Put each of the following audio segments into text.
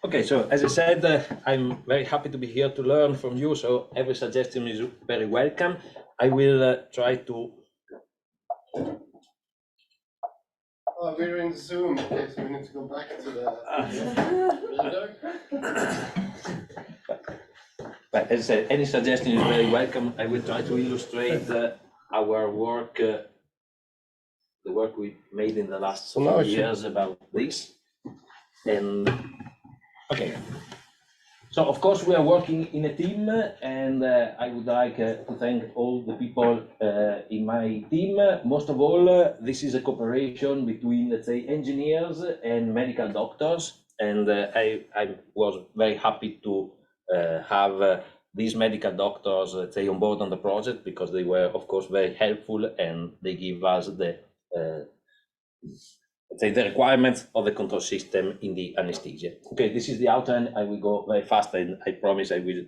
Okay, so as I said, I'm very happy to be here to learn from you. So every suggestion is very welcome. I will try to. Oh, we're in Zoom. Okay, so we need to go back to the reader. But as I said, any suggestion is very welcome. I will try to illustrate our work, the work we made in the last few years about this. And okay. So of course we are working in a team, and I would like to thank all the people in my team. Most of all, this is a cooperation between, let's say, engineers and medical doctors, and I was very happy to have these medical doctors, let's say, on board on the project, because they were, of course, very helpful, and they give us the let's say the requirements of the control system in the anesthesia. Okay, this is the outline. I will go very fast, and I promise I will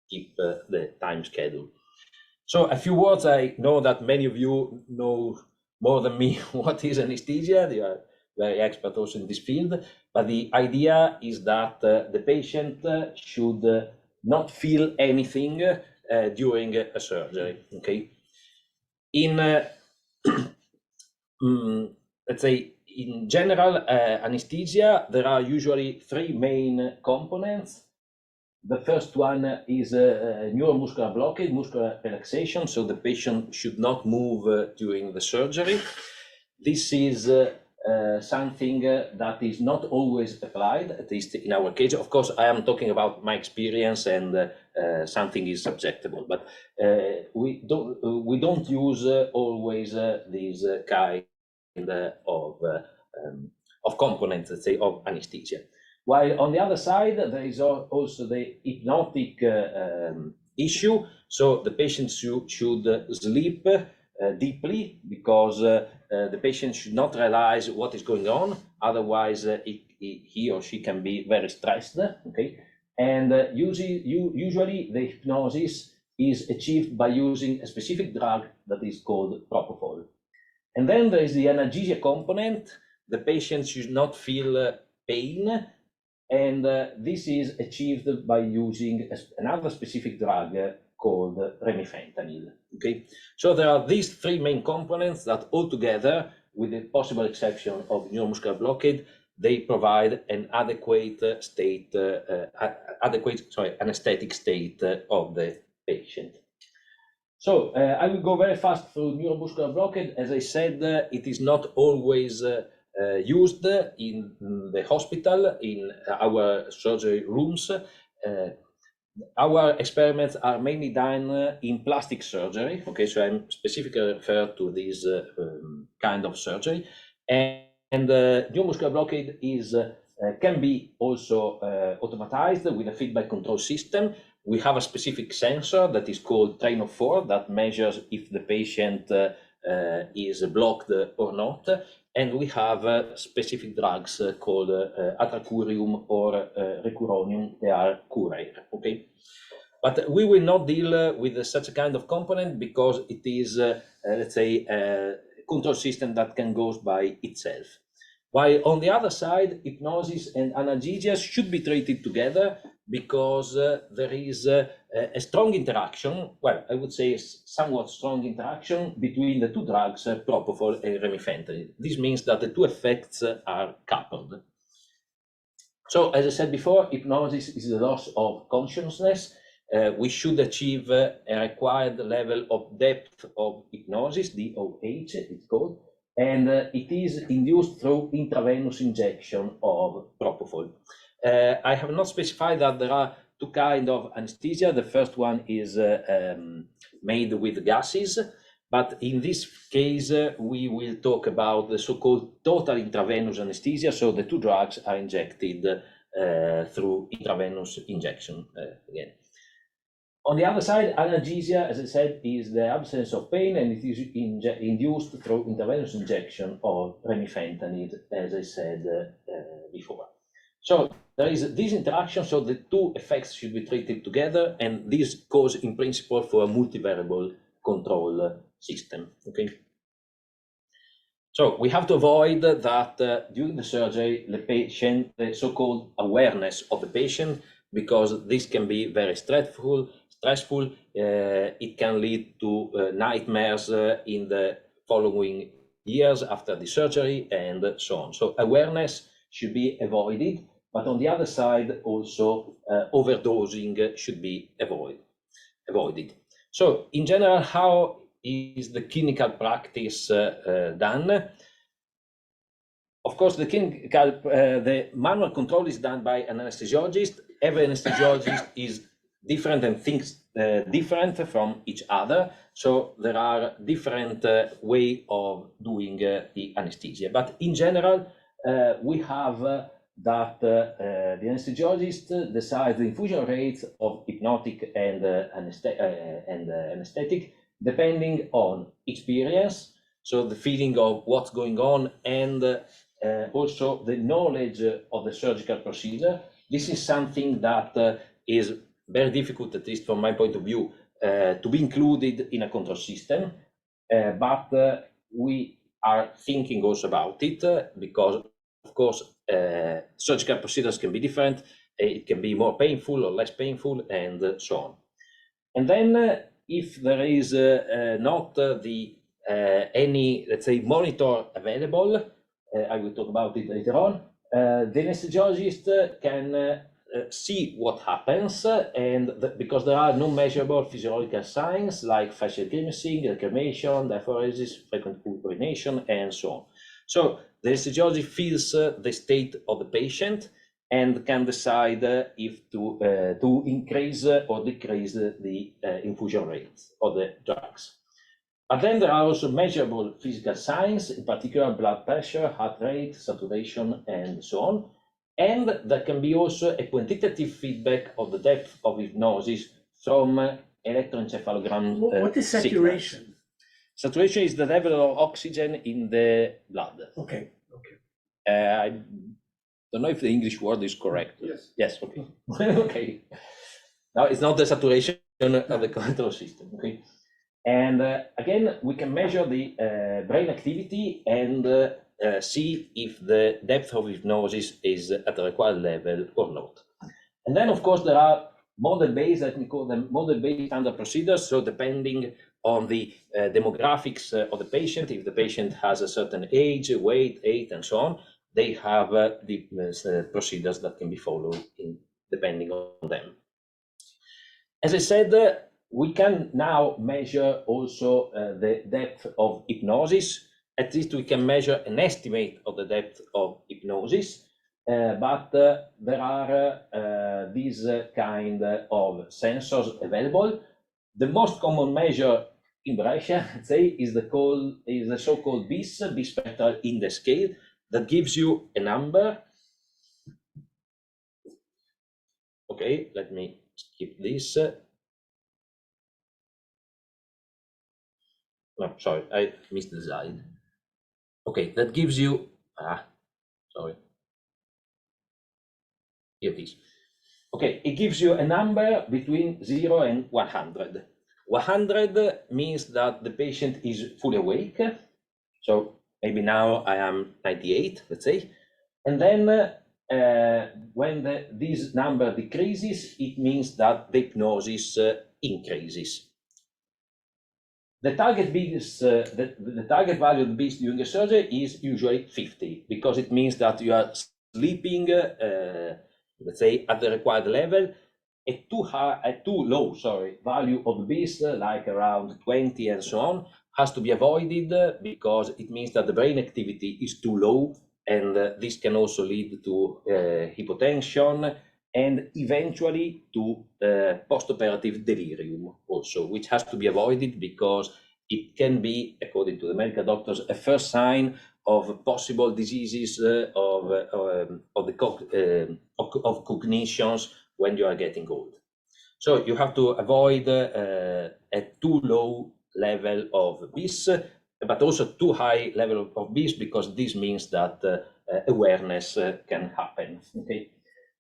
keep the time schedule. So a few words. I know that many of you know more than me what is anesthesia. They are very expert also in this field, but the idea is that the patient should not feel anything during a surgery. Okay, in let's say, in general anesthesia, there are usually three main components. The first one is neuromuscular blockade, muscular relaxation, so the patient should not move during the surgery. This is something that is not always applied, at least in our case. Of course, I am talking about my experience, and something is subjectable, but we don't use always these kind of components, let's say, of anesthesia. While on the other side, there is also the hypnotic issue. So the patient should sleep deeply, because the patient should not realize what is going on. Otherwise, he or she can be very stressed. Okay, and usually the hypnosis is achieved by using a specific drug that is called propofol. And then there is the analgesia component. The patient should not feel pain, and this is achieved by using another specific drug called remifentanil. Okay, so there are these three main components that altogether, with the possible exception of neuromuscular blockade, they provide an adequate anesthetic state of the patient. So I will go very fast through neuromuscular blockade. As I said, it is not always used in the hospital, in our surgery rooms. Our experiments are mainly done in plastic surgery. Okay, so I'm specifically referred to this kind of surgery. And neuromuscular blockade is can be also automatized with a feedback control system. We have a specific sensor that is called train of 4 that measures if the patient is blocked or not. And we have specific drugs called atracurium or recuronium. They are curated. Okay, but we will not deal with such a kind of component, because it is, let's say, a control system that can go by itself. While on the other side, hypnosis and analgesia should be treated together, because there is a strong interaction, well, I would say a somewhat strong interaction between the two drugs, propofol and remifentanil. This means that the two effects are coupled. So, as I said before, hypnosis is the loss of consciousness. We should achieve a required level of depth of hypnosis, DOH it's called, and it is induced through intravenous injection of propofol. I have not specified that there are two kinds of anesthesia. The first one is made with gases, but in this case, we will talk about the so-called total intravenous anesthesia. So the two drugs are injected through intravenous injection again. On the other side, analgesia, as I said, is the absence of pain, and it is induced through intravenous injection of remifentanil, as I said before. So there is this interaction, so the two effects should be treated together, and this goes in principle for a multivariable control system. Okay. So we have to avoid that during the surgery, the so-called awareness of the patient, because this can be very stressful. It can lead to nightmares in the following years after the surgery and so on. So awareness should be avoided, but on the other side, also overdosing should be avoided. So in general, how is the clinical practice done? Of course, the manual control is done by an anesthesiologist. Every anesthesiologist is different and thinks different from each other. So there are different way of doing the anesthesia. But in general, we have that the anesthesiologist decides the infusion rates of hypnotic and anesthetic depending on experience, so the feeling of what's going on, and also the knowledge of the surgical procedure. This is something that is very difficult, at least from my point of view, to be included in a control system, but we are thinking also about it because, of course, surgical procedures can be different. It can be more painful or less painful, and so on. And then if there is not any, let's say, monitor available, I will talk about it later on, the anesthesiologist can see what happens, and because there are no measurable physiological signs like facial grimacing, lacrimation, diaphoresis, frequent urination, and so on. So the anesthesiologist feels the state of the patient and can decide if to increase or decrease the infusion rates of the drugs. But then there are also measurable physical signs, in particular blood pressure, heart rate, saturation, and so on. And there can be also a quantitative feedback of the depth of hypnosis from electroencephalogram. What is saturation? Signals. Saturation is the level of oxygen in the blood. Okay. I don't know if the English word is correct. Yes. Yes. Okay. Okay. Now it's not the saturation of the control system. Okay. And again, we can measure the brain activity and see if the depth of hypnosis is at the required level or not. And then, of course, there are model-based, let me call them model-based standard procedures. So depending on the demographics of the patient, if the patient has a certain age, weight, age, and so on, they have the procedures that can be followed depending on them. As I said, we can now measure also the depth of hypnosis. At least we can measure an estimate of the depth of hypnosis, but there are these kind of sensors available. The most common measure in Brescia, let's say, is the so-called BIS spectral index scale, that gives you a number. Okay, let me skip this. No, sorry, I missed the slide. Okay, that gives you, sorry. Here it is. Okay, it gives you a number between 0 and 100. 100 means that the patient is fully awake. So maybe now I am 98, let's say. And then when this number decreases, it means that the hypnosis increases. The target BIS, the target value of the BIS during the surgery is usually 50, because it means that you are sleeping, let's say, at the required level. A too low value of the BIS, like around 20 and so on, has to be avoided because it means that the brain activity is too low, and this can also lead to hypotension and eventually to postoperative delirium also, which has to be avoided because it can be, according to the medical doctors, a first sign of possible diseases of cognitions when you are getting old. So you have to avoid a too low level of BIS, but also too high level of BIS, because this means that awareness can happen. Okay.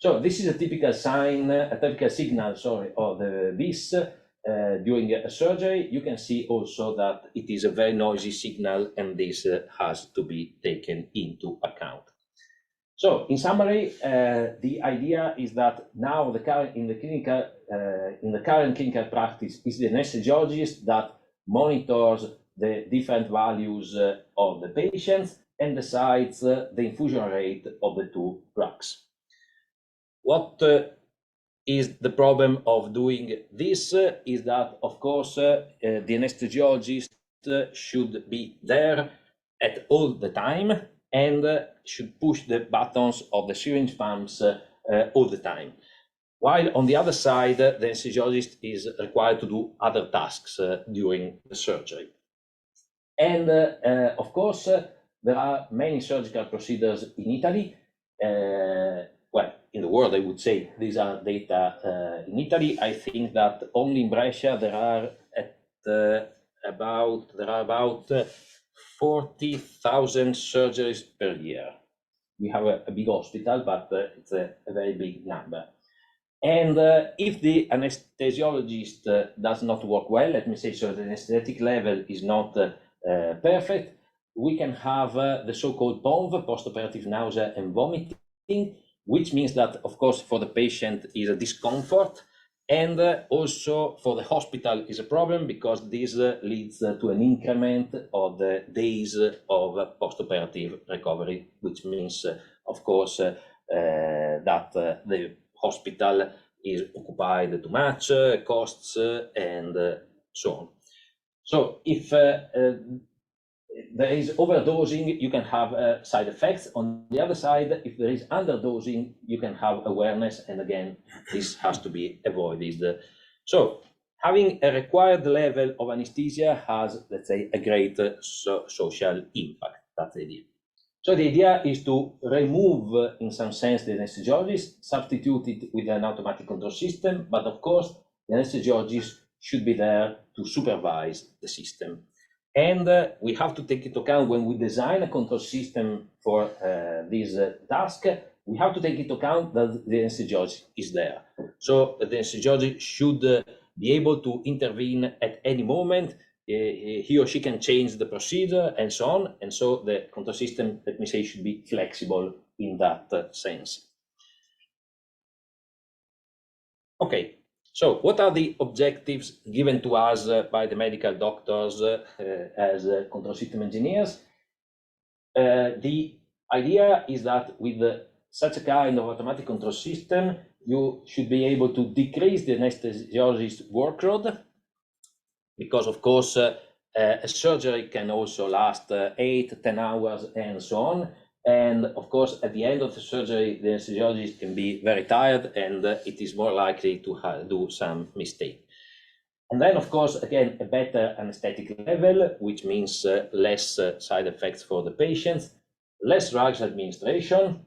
So this is a typical sign, a typical signal, of the BIS. during a surgery, you can see also that it is a very noisy signal, and this has to be taken into account. So, in summary, the idea is that now in the current clinical practice is the anesthesiologist that monitors the different values of the patients and decides the infusion rate of the two drugs. What is the problem of doing this is that, of course, the anesthesiologist should be there at all the time and should push the buttons of the syringe pumps all the time. While on the other side, the anesthesiologist is required to do other tasks during the surgery. And of course, there are many surgical procedures in Italy. Well, in the world, I would say these are data in Italy. I think that only in Brescia there are about 40,000 surgeries per year. We have a big hospital, but it's a very big number. And if the anesthesiologist does not work well, let me say, so the anesthetic level is not perfect, we can have the so-called PONV, postoperative nausea and vomiting, which means that, of course, for the patient is a discomfort, and also for the hospital is a problem, because this leads to an increment of the days of postoperative recovery, which means, of course, that the hospital is occupied too much, costs, and so on. So if there is overdosing, you can have side effects. On the other side, if there is underdosing, you can have awareness, and again, this has to be avoided. So having a required level of anesthesia has, let's say, a great social impact. That's the idea. So the idea is to remove, in some sense, the anesthesiologist, substitute it with an automatic control system, but of course, the anesthesiologist should be there to supervise the system. And we have to take into account, when we design a control system for this task, we have to take into account that the anesthesiologist is there. So the anesthesiologist should be able to intervene at any moment. He or she can change the procedure and so on. And so the control system, let me say, should be flexible in that sense. Okay. So what are the objectives given to us by the medical doctors as control system engineers? The idea is that with such a kind of automatic control system, you should be able to decrease the anesthesiologist's workload, because of course a surgery can also last 8-10 hours and so on. And of course, at the end of the surgery, the anesthesiologist can be very tired, and it is more likely to do some mistake. And then, of course, again, a better anesthetic level, which means less side effects for the patients, less drugs administration,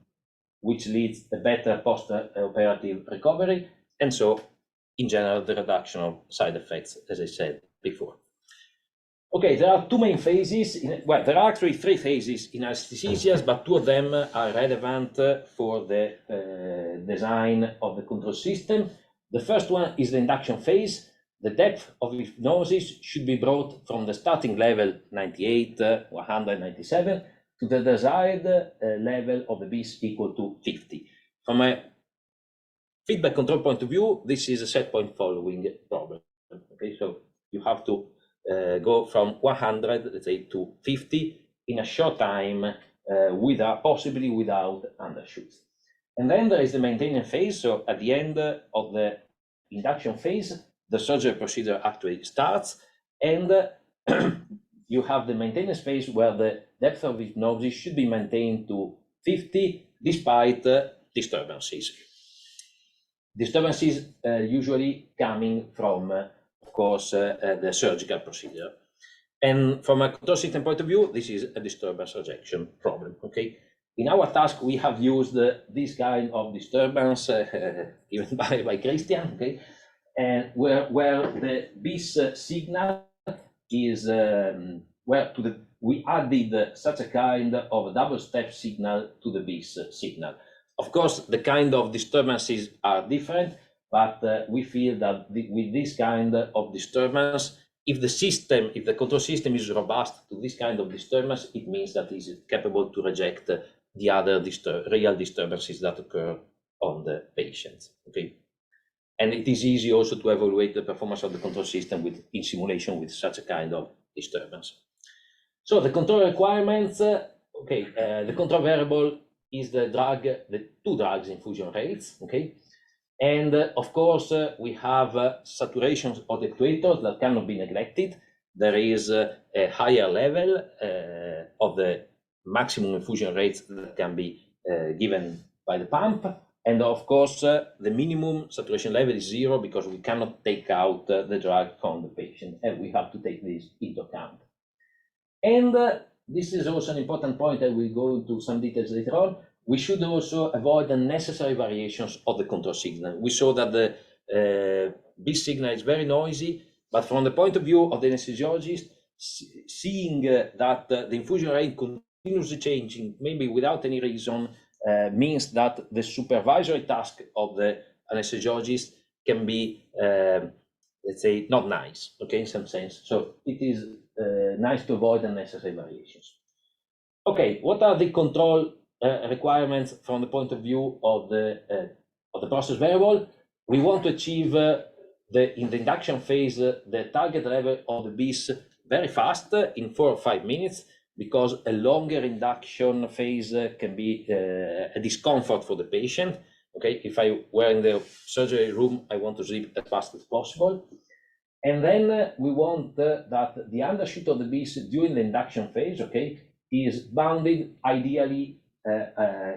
which leads a better post-operative recovery, and so, in general, the reduction of side effects, as I said before. Okay, there are two main phases. Well, there are actually three phases in anesthesia, but two of them are relevant for the design of the control system. The first one is the induction phase. The depth of hypnosis should be brought from the starting level 98, 197 to the desired level of the BIS equal to 50. From a feedback control point of view, this is a set point following problem. Okay, so you have to go from 100, let's say, to 50 in a short time, possibly without undershoots. And then there is the maintenance phase. So at the end of the induction phase, the surgery procedure actually starts, and you have the maintenance phase where the depth of hypnosis should be maintained to 50 despite disturbances. Disturbances usually coming from of course, the surgical procedure. And from a control system point of view, this is a disturbance rejection problem, okay? In our task, we have used this kind of disturbance given by Christian, okay? And where the BIS signal is, we added such a kind of a double step signal to the BIS signal. Of course, the kind of disturbances are different. but we feel that with this kind of disturbance, if the control system is robust to this kind of disturbance, it means that it is capable to reject the other real disturbances that occur on the patient. Okay, and it is easy also to evaluate the performance of the control system in simulation with such a kind of disturbance. So the control requirements, the control variable is the two drugs infusion rates, okay? And of course, we have saturation of the actuators that cannot be neglected. There is a higher level of the maximum infusion rates that can be given by the pump. And of course, the minimum saturation level is 0 because we cannot take out the drug from the patient, and we have to take this into account. And this is also an important point, and we'll go into some details later on. We should also avoid unnecessary variations of the control signal. We saw that the B signal is very noisy, but from the point of view of the anesthesiologist, seeing that the infusion rate continuously changing, maybe without any reason, means that the supervisory task of the anesthesiologist can be, let's say, not nice, okay, in some sense. So it is nice to avoid unnecessary variations. Okay, what are the control requirements from the point of view of the process variable? We want to achieve in the induction phase the target level of the BIS very fast in 4 or 5 minutes, because a longer induction phase can be a discomfort for the patient. Okay, if I were in the surgery room, I want to sleep as fast as possible. And then we want that the undershoot of the BIS during the induction phase, okay, is bounded. Ideally,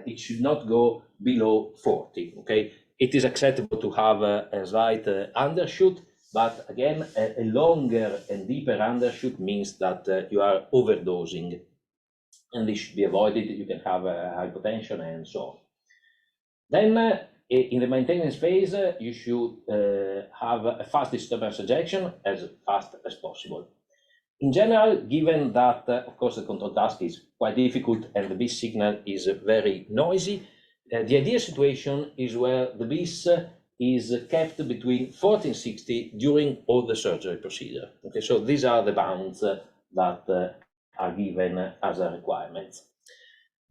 it should not go below 40, okay? It is acceptable to have a slight undershoot, but again, a longer and deeper undershoot means that you are overdosing, and this should be avoided. You can have hypotension and so on. Then in the maintenance phase, you should have a fast disturbance ejection as fast as possible. In general, given that, of course, the control task is quite difficult and the BIS signal is very noisy, the ideal situation is where the BIS is kept between 40 and 60 during all the surgery procedure. Okay, so these are the bounds that are given as a requirement.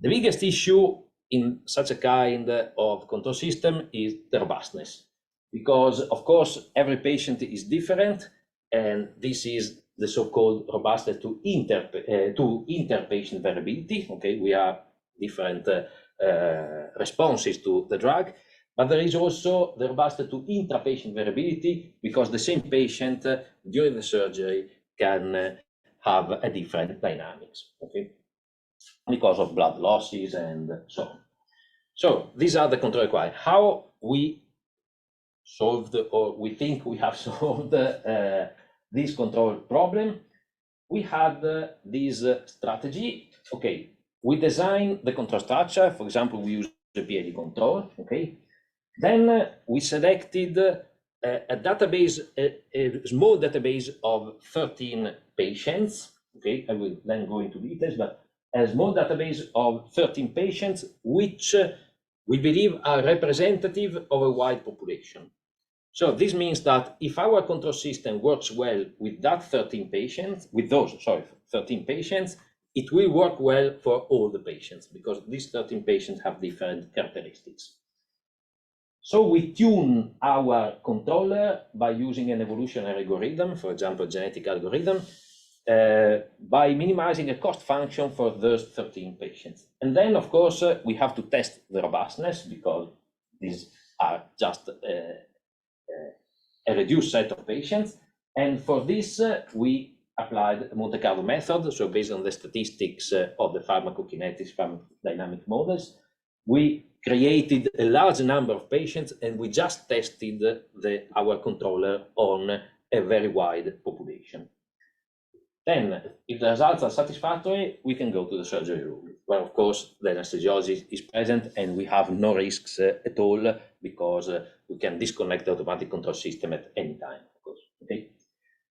The biggest issue in such a kind of control system is the robustness, because of course every patient is different, and this is the so-called robustness to inter-patient variability. Okay, we have different responses to the drug, but there is also the robustness to intra-patient variability, because the same patient during the surgery can have a different dynamics. Okay, because of blood losses and so on. So these are the control required. How we solved, or we think we have solved this control problem? We had this strategy. Okay, we design the control structure. For example, we use the PID control. Okay, then we selected a database, a small database of 13 patients. Okay, I will then go into details, but a small database of 13 patients, which we believe are representative of a wide population. So this means that if our control system works well with that 13 patients, with those, 13 patients, it will work well for all the patients, because these 13 patients have different characteristics. So we tune our controller by using an evolutionary algorithm, for example, genetic algorithm, by minimizing a cost function for those 13 patients. And then, of course, we have to test the robustness, because these are just a reduced set of patients. And for this, we applied a Monte Carlo method. So based on the statistics of the pharmacokinetics, pharmacodynamic models, we created a large number of patients, and we just tested our controller on a very wide population. Then, if the results are satisfactory, we can go to the surgery room, where, of course, the anesthesiologist is present, and we have no risks at all, because we can disconnect the automatic control system at any time, of course. Okay.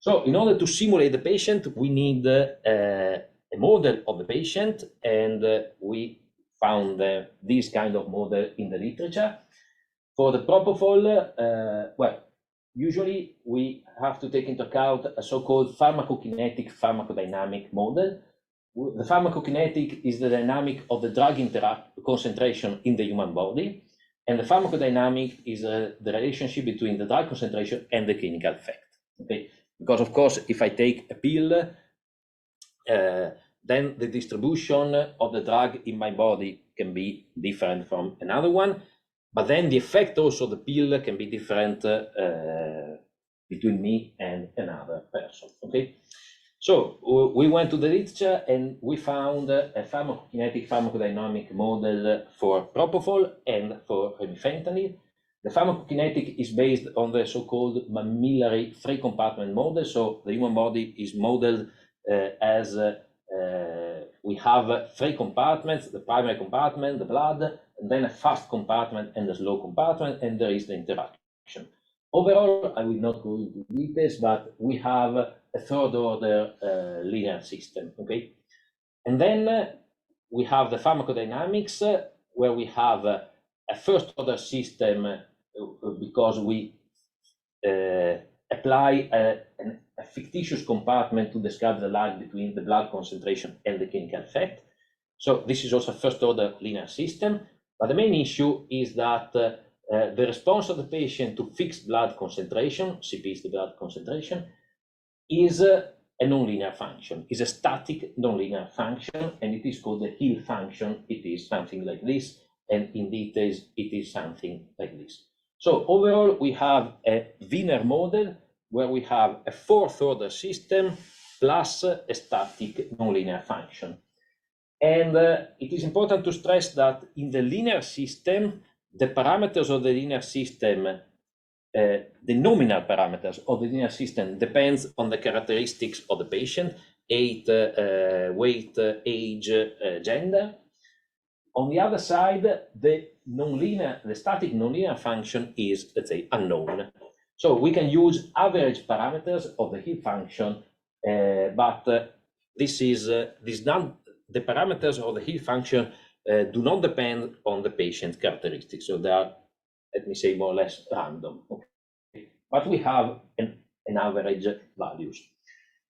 So, in order to simulate the patient, we need a model of the patient, and we found this kind of model in the literature. For the propofol, well, usually we have to take into account a so-called pharmacokinetic pharmacodynamic model. The pharmacokinetic is the dynamic of the drug concentration in the human body, and the pharmacodynamic is the relationship between the drug concentration and the clinical effect. Okay, because of course, if I take a pill, then the distribution of the drug in my body can be different from another one, but then the effect also of the pill can be different between me and another person. Okay, so we went to the literature and we found a pharmacokinetic pharmacodynamic model for propofol and for remifentanil. The pharmacokinetic is based on the so-called mammillary three compartment model. So the human body is modeled as we have three compartments: the primary compartment, the blood, and then a fast compartment and a slow compartment, and there is the interaction. Overall, I will not go into details, but we have a third order linear system, okay? And then we have the pharmacodynamics, where we have a first order system because we apply a fictitious compartment to describe the lag between the blood concentration and the clinical effect. So this is also a first order linear system, but the main issue is that the response of the patient to fixed blood concentration, CP is the blood concentration, is a nonlinear function, is a static nonlinear function, and it is called the Hill function. It is something like this, and in details, it is something like this. So overall, we have a Wiener model where we have a fourth order system plus a static nonlinear function. And it is important to stress that in the linear system, the parameters of the linear system, the nominal parameters of the linear system depends on the characteristics of the patient, weight, age, gender. On the other side, the static nonlinear function is, let's say, unknown. So we can use average parameters of the Hill function, but the parameters of the Hill function do not depend on the patient characteristics. So they are, let me say, more or less random. Okay. But we have an average values.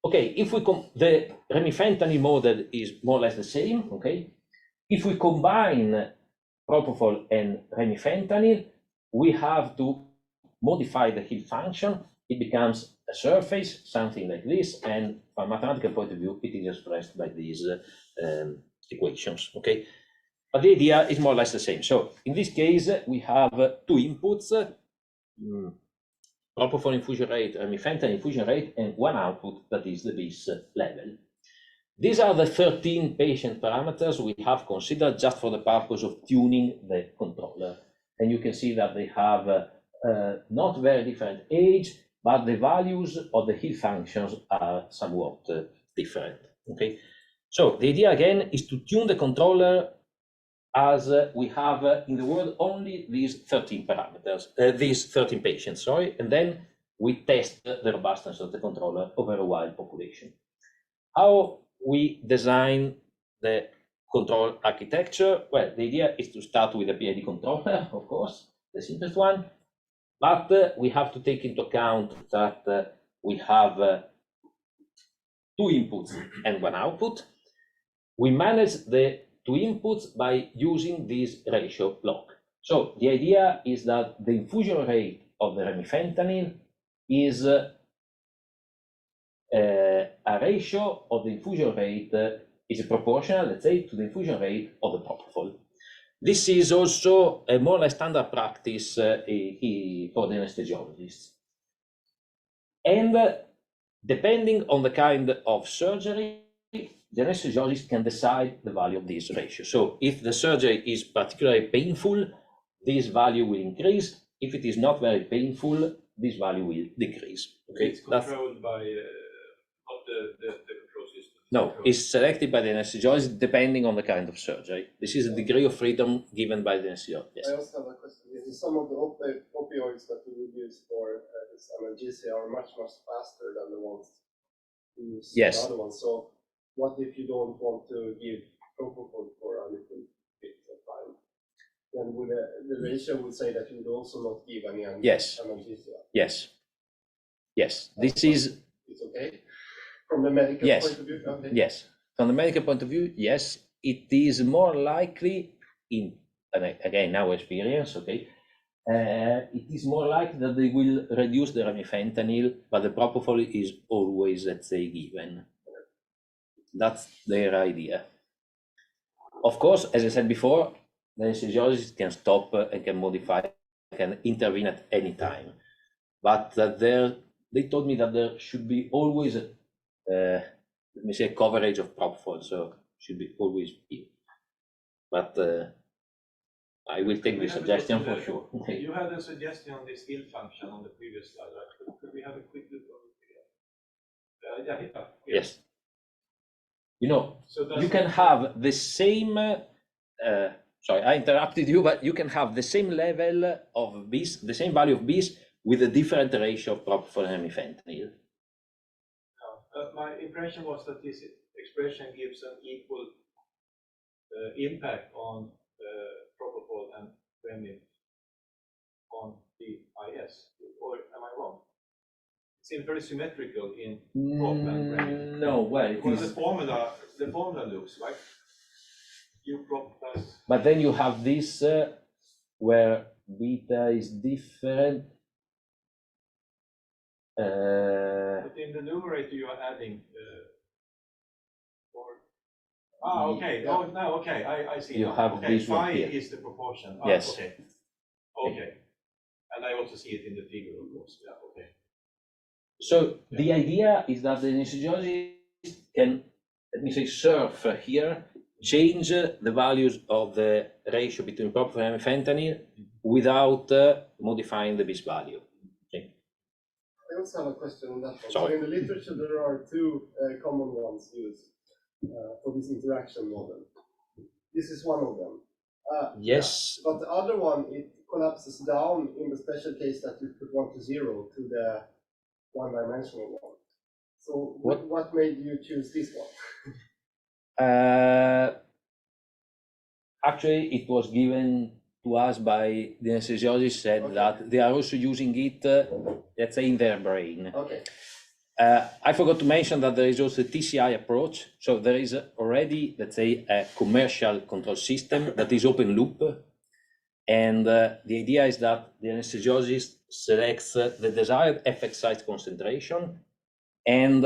Okay, if we the remifentanil model is more or less the same. Okay, if we combine propofol and remifentanil, we have to modify the Hill function. It becomes a surface, something like this, and from a mathematical point of view, it is expressed by these equations. Okay, but the idea is more or less the same. So in this case, we have two inputs: propofol infusion rate, remifentanil infusion rate, and one output that is the BIS level. These are the 13 patient parameters we have considered just for the purpose of tuning the controller. And you can see that they have not very different age, but the values of the Hill functions are somewhat different. Okay, so the idea again is to tune the controller as we have in the world only these 13 parameters, these 13 patients, sorry, and then we test the robustness of the controller over a wide population. How we design the control architecture? Well, the idea is to start with a PID controller, of course, the simplest one, but we have to take into account that we have two inputs and one output. We manage the two inputs by using this ratio block. So the idea is that the infusion rate of the remifentanil is a ratio of the infusion rate is proportional, let's say, to the infusion rate of the propofol. This is also a more or less standard practice for the anesthesiologists. And depending on the kind of surgery, the anesthesiologist can decide the value of this ratio. So if the surgery is particularly painful, this value will increase. If it is not very painful, this value will decrease. Okay, it's controlled by not the control system. No, it's selected by the anesthesiologist depending on the kind of surgery. This is a degree of freedom given by the anesthesiologist. Yes. I also have a question. Is some of the opioids that we would use for this analgesia are much faster than the ones we use Yes. the other ones? So what if you don't want to give propofol for a little bit of time? then the ratio would say that you would also not give any Yes. analgesia. Yes. Yes. This is. It's okay from the medical Yes. point of view. Okay. Yes. From the medical point of view, yes, it is more likely in, again, our experience, okay, it is more likely that they will reduce the remifentanil, but the propofol is always, let's say, given. That's their idea. Of course, as I said before, the anesthesiologist can stop and can modify, can intervene at any time. But they told me that there should be always, let me say, coverage of propofol, so should be always be. But I will take the suggestion for sure. You had a suggestion on the skill function on the previous slide, right? Could we have a quick look on it again? Yes. You know, so you can have the same, sorry, I interrupted you, but you can have the same level of BIS, the same value of BIS with a different ratio of propofol and remifentanil. My impression was that this expression gives an equal impact on propofol and remif on the IS, or am I wrong? It seems very symmetrical in prop and remif. No, well, the formula looks like U prop plus. But then you have this where beta is different. But in the numerator you are adding okay. Yeah. Oh, no, okay. I see. You now. have okay. this one Phi here. is the proportion. Yes. Okay. Okay. And I also see it in the figure, of course. Yeah. Okay. So the idea is that the anesthesiologist can, let me say, surf here, change the values of the ratio between propofol and remifentanil without modifying the BIS value. Okay. I also have a question on that one. Sorry. So in the literature, there are two common ones used for this interaction model. This is one of them. Yes. Yeah. But the other one, it collapses down in the special case that you put 1 to 0 to the one-dimensional one. So what made you choose this one? Actually, it was given to us by the anesthesiologist, said that they are also using it, let's say, in their brain. Okay. I forgot to mention that there is also a TCI approach. So there is already, let's say, a commercial control system that is open loop. And the idea is that the anesthesiologist selects the desired effect site concentration. And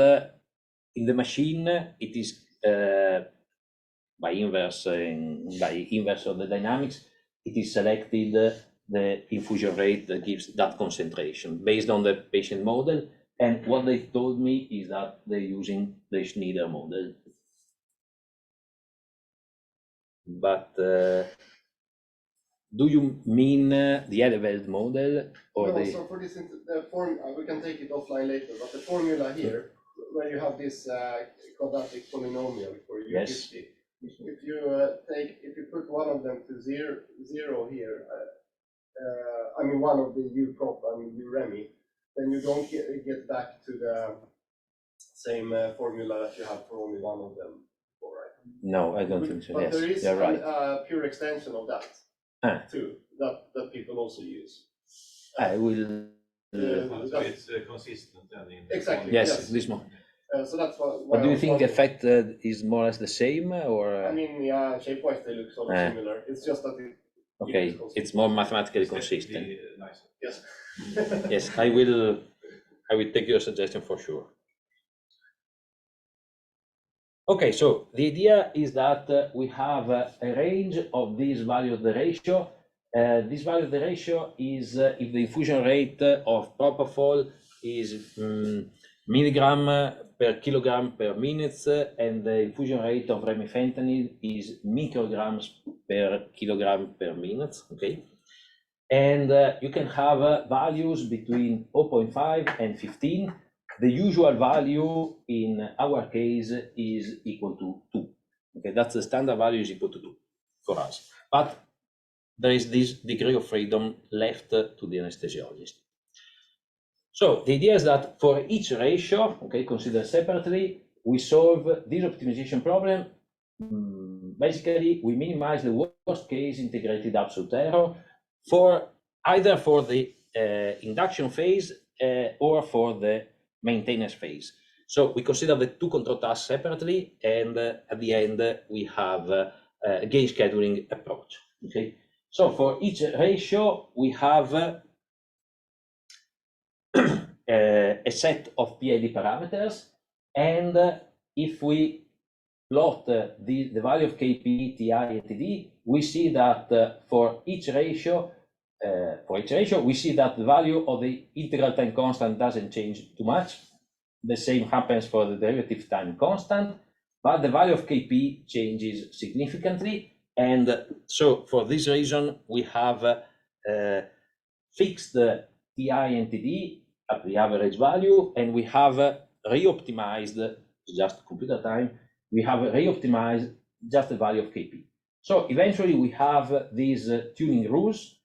in the machine, it is by inverse of the dynamics, it is selected the infusion rate that gives that concentration based on the patient model. And what they told me is that they're using the Schneider model. But do you mean the Eleveld model or no, so for this, the formula, we can take it offline later, but the formula here, where you have this quadratic polynomial for U50, yes. if you put one of them to zero here, I mean one of the U prop and U remi, then you don't get back to the same formula that you have for only one of them before, right? No, I don't think so. But yes, there is right. a pure extension of that too, that people also use. I will. So it's consistent. Exactly. Yes, this one. So that's why. But do you think effect is more or less the same, or? I mean, yeah, shape-wise they look sort of similar. It's just that okay, it's more mathematically consistent. Nice. Yes. Yes, I will take your suggestion for sure. Okay, so the idea is that we have a range of these values of the ratio. This value of the ratio is if the infusion rate of propofol is milligram per kilogram per minute, and the infusion rate of remifentanil is micrograms per kilogram per minute. Okay, and you can have values between 0.5 and 15. The usual value in our case is equal to 2. Okay, that's the standard value is equal to 2 for us. But there is this degree of freedom left to the anesthesiologist. So the idea is that for each ratio, okay, considered separately, we solve this optimization problem basically we minimize the worst case integrated absolute error for either for the induction phase or for the maintenance phase. So we consider the two control tasks separately, and at the end we have a gain scheduling approach. Okay, so for each ratio we have a set of PID parameters, and if we plot the value of KP, TI, and TD, we see that for each ratio, we see that the value of the integral time constant doesn't change too much. The same happens for the derivative time constant, but the value of Kp changes significantly. And so for this reason, we have fixed Ti and Td at the average value, and we have re-optimized, just computer time, we have re-optimized just the value of Kp. So eventually we have these tuning rules.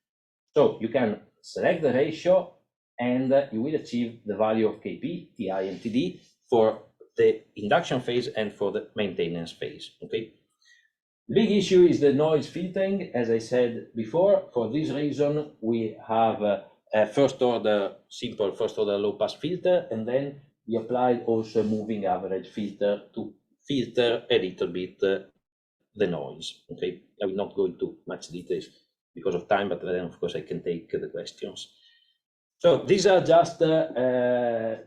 So you can select the ratio and you will achieve the value of Kp, Ti, and Td for the induction phase and for the maintenance phase. Okay. Big issue is the noise filtering. As I said before, for this reason, we have a simple first order low pass filter, and then we applied also a moving average filter to filter a little bit the noise. Okay, I will not go into much details because of time, but then of course I can take the questions. So these are just the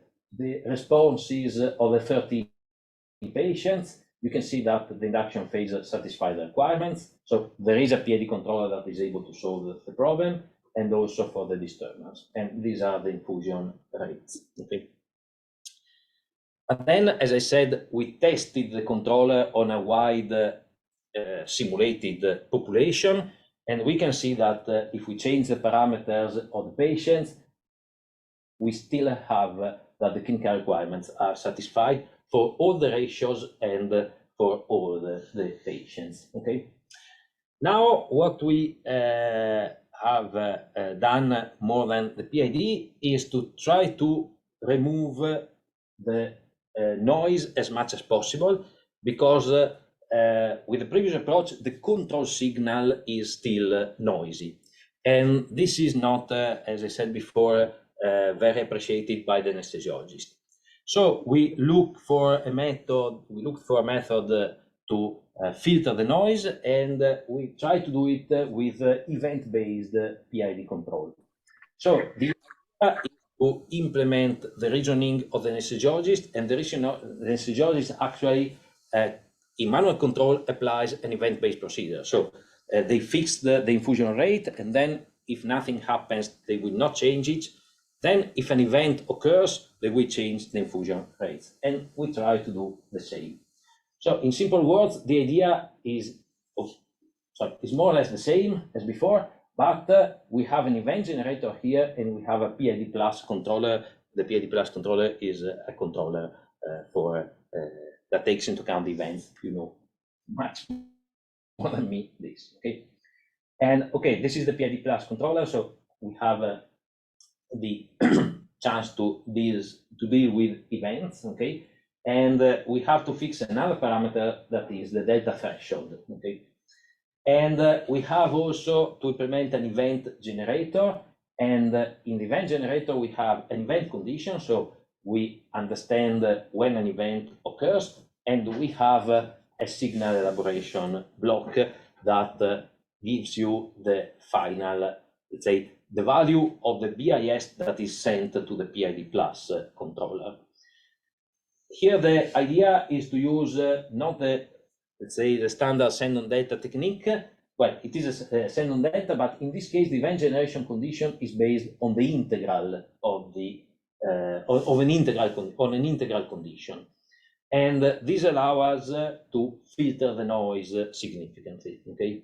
responses of the 13 patients. You can see that the induction phase satisfies the requirements. So there is a PID controller that is able to solve the problem, and also for the disturbance. And these are the infusion rates. Okay. And then, as I said, we tested the controller on a wide simulated population, and we can see that if we change the parameters of the patients, we still have that the clinical requirements are satisfied for all the ratios and for all the patients. Okay. Now, what we have done more than the PID is to try to remove the noise as much as possible, because with the previous approach, the control signal is still noisy. And this is not, as I said before, very appreciated by the anesthesiologist. So we look for a method, to filter the noise, and we try to do it with event-based PID control. So the idea is to implement the reasoning of the anesthesiologist, and the anesthesiologist actually in manual control applies an event-based procedure. So they fix the infusion rate, and then if nothing happens, they will not change it. Then if an event occurs, they will change the infusion rates, and we try to do the same. So in simple words, the idea is more or less the same as before, but we have an event generator here, and we have a PID plus controller. The PID plus controller is a controller that takes into account the events. You know much more than me this. Okay, and okay, this is the PID plus controller. So we have the chance to deal with events. Okay. And we have to fix another parameter that is the delta threshold. Okay, and we have also to implement an event generator. And in the event generator, we have an event condition, so we understand when an event occurs, and we have a signal elaboration block that gives you the final, let's say, the value of the BIS that is sent to the PID plus controller. Here, the idea is to use not the, let's say, the standard send on data technique. Well, it is a send on data, but in this case, the event generation condition is based on the integral of the on an integral condition, and this allows us to filter the noise significantly. Okay,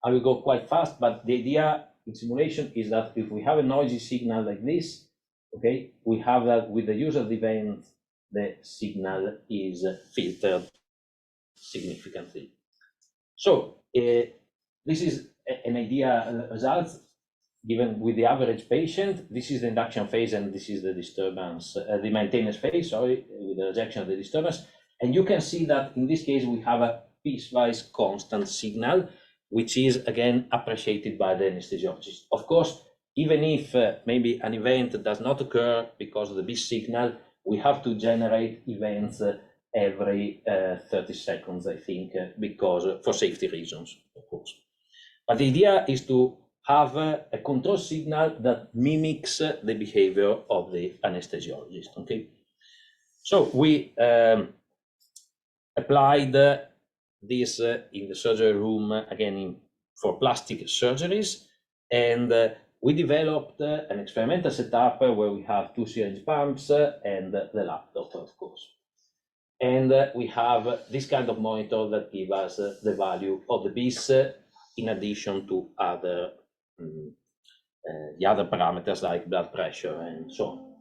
I will go quite fast, but the idea in simulation is that if we have a noisy signal like this, okay, we have that with the use of the event, the signal is filtered significantly. So this is an idea results given with the average patient. This is the induction phase, and this is the disturbance, the maintenance phase, sorry, with the rejection of the disturbance. And you can see that in this case, we have a piecewise constant signal, which is again appreciated by the anesthesiologist. Of course, even if maybe an event does not occur because of the BIS signal, we have to generate events every 30 seconds, I think, because for safety reasons, of course. But the idea is to have a control signal that mimics the behavior of the anesthesiologist, okay? So we applied this in the surgery room, again, for plastic surgeries, and we developed an experimental setup where we have 2 syringe pumps and the laptop, of course. And we have this kind of monitor that give us the value of the BIS in addition to other the other parameters like blood pressure and so on.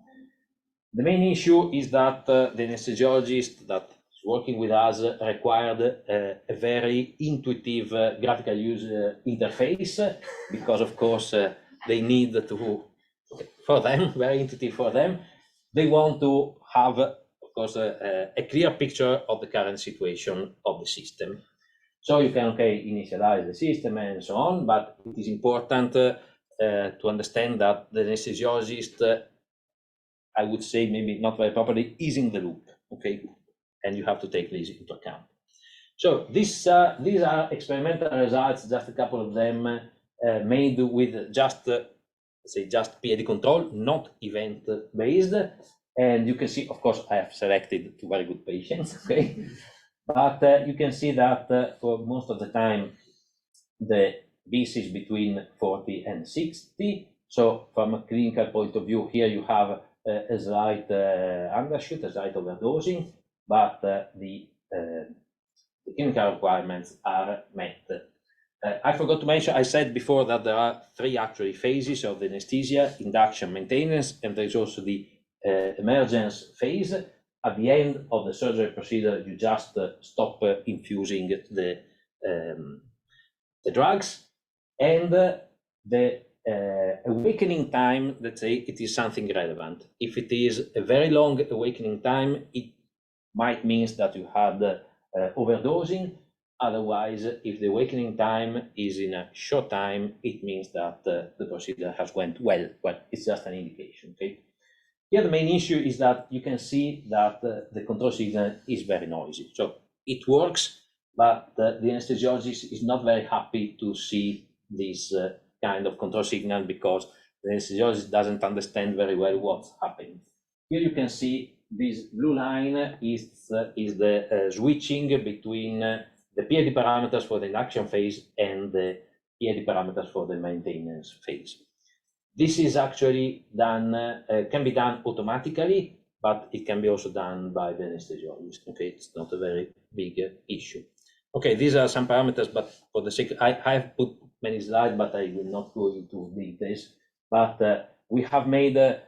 The main issue is that the anesthesiologist that is working with us required a very intuitive graphical user interface, because of course they need to, for them, very intuitive for them. They want to have, of course, a clear picture of the current situation of the system. So you can, initialize the system and so on, but it is important to understand that the anesthesiologist, I would say maybe not very properly, is in the loop, okay? And you have to take this into account. So these are experimental results, just a couple of them made with just, say, just PID control, not event-based. And you can see, of course, I have selected 2 very good patients, okay? But you can see that for most of the time, the BIS is between 40 and 60. So from a clinical point of view, here you have a slight undershoot, a slight overdosing, but the clinical requirements are met. I forgot to mention, I said before that there are 3 actually phases of the anesthesia: induction, maintenance, and there's also the emergence phase. At the end of the surgery procedure, you just stop infusing the drugs, and the awakening time, let's say, it is something relevant. If it is a very long awakening time, it might mean that you had overdosing. Otherwise, if the awakening time is in a short time, it means that the procedure has went well. Well, it's just an indication, okay? Here, the main issue is that you can see that the control signal is very noisy. So it works, but the anesthesiologist is not very happy to see this kind of control signal, because the anesthesiologist doesn't understand very well what's happening. Here you can see this blue line is the switching between the PID parameters for the induction phase and the PID parameters for the maintenance phase. This is actually done, can be done automatically, but it can be also done by the anesthesiologist. Okay, it's not a very big issue. Okay, these are some parameters, but for the sake, I have put many slides, but I will not go into details. But we have made a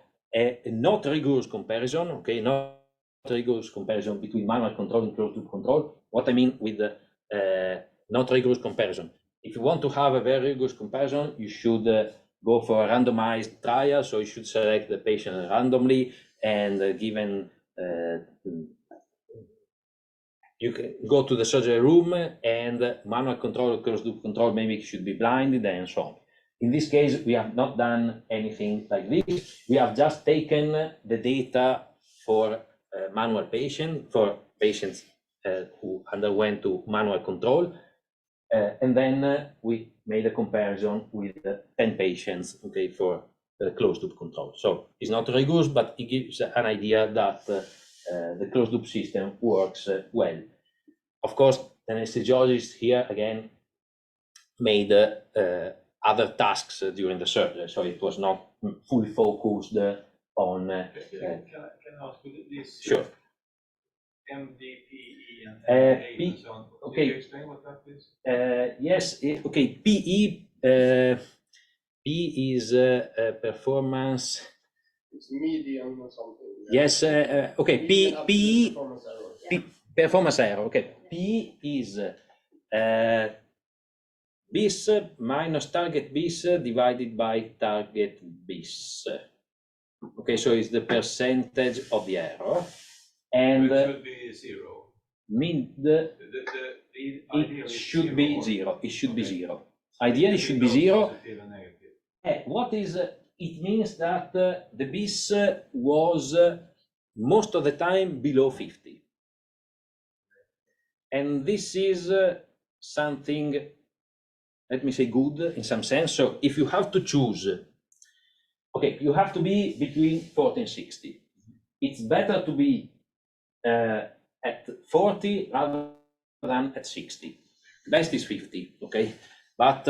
not rigorous comparison, okay, not rigorous comparison between manual control and closed loop control. What I mean with not rigorous comparison, if you want to have a very rigorous comparison, you should go for a randomized trial. So you should select the patient randomly, and given you can go to the surgery room, and manual control or closed loop control maybe should be blinded and so on. In this case, we have not done anything like this. We have just taken the data for manual patients, for patients who underwent to manual control, and then we made a comparison with 10 patients, okay, for closed loop control. So it's not rigorous, but it gives an idea that the closed loop system works well. Of course, the anesthesiologist here again made other tasks during the surgery, so it was not fully focused on. Can I ask you this? Sure. MDPE and MDA and so on. Okay. Can you explain what that is? Yes. Okay. PE. P is performance. It's medium or something. Yes. Okay. PE. Performance error. Performance error. Okay. P is BIS minus target BIS divided by target BIS. Okay, so it's the percentage of the error, and it should be 0. mean The It should be zero. It should be zero. Ideally, it should be zero. Positive and negative. What is it means that the BIS was most of the time below 50. And this is something, let me say, good in some sense. So if you have to choose, okay, you have to be between 40 and 60. It's better to be at 40 rather than at 60. Best is 50, okay? But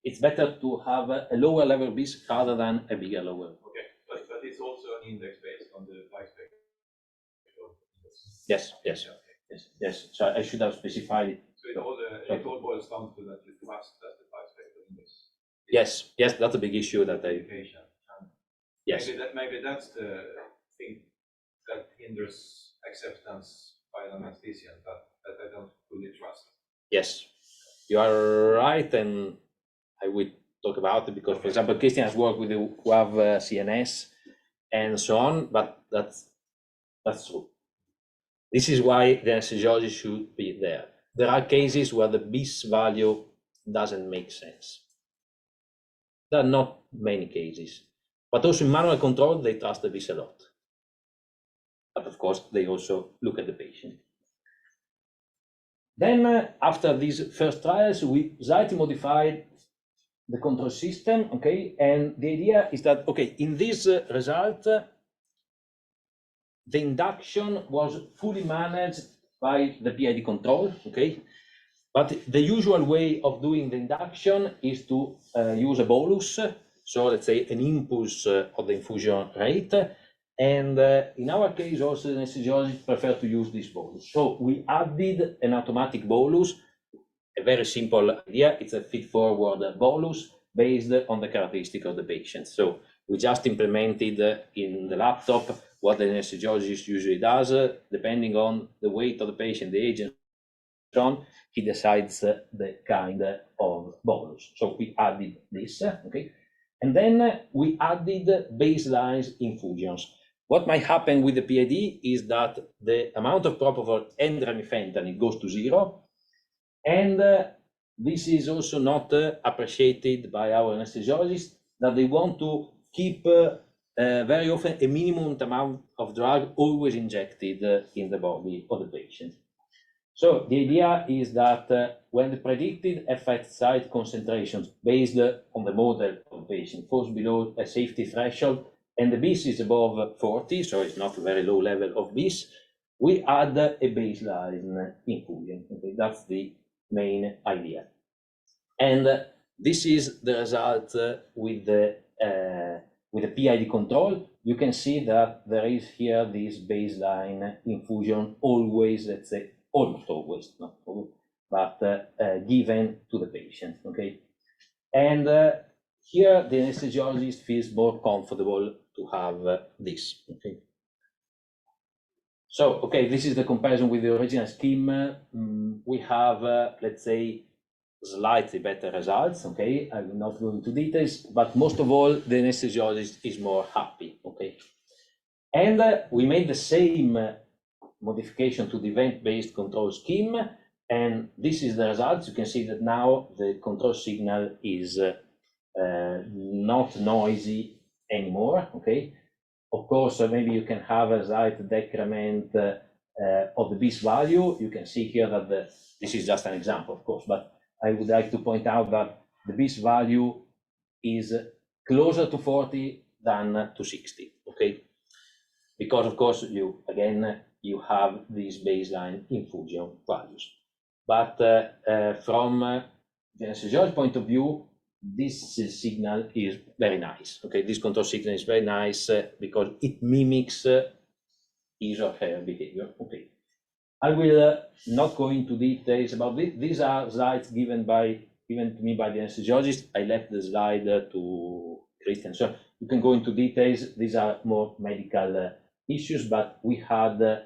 it's better to have a lower level BIS rather than a bigger lower. Okay, but it's also an index based on the pi spectrum. Yes, yes, yes, yes. So I should have specified it. So it all boils down to that you trust that the pi spectrum index. Yes, yes, that's a big issue that I. Education. Yes. Maybe that's the thing that hinders acceptance by an anesthetician, that I don't fully trust. Yes, you are right, and I will talk about it because, for example, Christian has worked with who have CNS and so on, but that's true. This is why the anesthesiologist should be there. There are cases where the BIS value doesn't make sense. There are not many cases, but also in manual control, they trust the BIS a lot. But of course, they also look at the patient. Then after these first trials, we slightly modified the control system, okay? And the idea is that, okay, in this result, the induction was fully managed by the PID control, okay? But the usual way of doing the induction is to use a bolus. So let's say an impulse of the infusion rate. And in our case, also the anesthesiologists prefer to use this bolus. So we added an automatic bolus, a very simple idea. It's a feed-forward bolus based on the characteristic of the patient. So we just implemented in the laptop what the anesthesiologist usually does, depending on the weight of the patient, the age, and so on, he decides the kind of bolus. So we added this, okay? And then we added baseline infusions. What might happen with the PID is that the amount of propofol and remifentanil goes to zero. And this is also not appreciated by our anesthesiologists, that they want to keep very often a minimum amount of drug always injected in the body of the patient. So the idea is that when the predicted effect site concentrations based on the model of the patient falls below a safety threshold and the BIS is above 40, so it's not a very low level of BIS, we add a baseline infusion. Okay, that's the main idea. And this is the result with the PID control. You can see that there is here this baseline infusion always, let's say, almost always, not always, but given to the patient, okay? And here the anesthesiologist feels more comfortable to have this, okay? So, okay, this is the comparison with the original scheme. We have, let's say, slightly better results, okay? I will not go into details, but most of all, the anesthesiologist is more happy, okay? And we made the same modification to the event-based control scheme, and this is the result. You can see that now the control signal is not noisy anymore, okay? Of course, maybe you can have a slight decrement of the BIS value. You can see here that this is just an example, of course, but I would like to point out that the BIS value is closer to 40 than to 60, okay? Because, of course, you have these baseline infusion values. But from the anesthesiologist point of view, this signal is very nice. Okay, this control signal is very nice because it mimics his or her behavior. Okay, I will not go into details about this. These are slides given to me by the anesthesiologist. I left the slide to Christian, so you can go into details. These are more medical issues, but we had,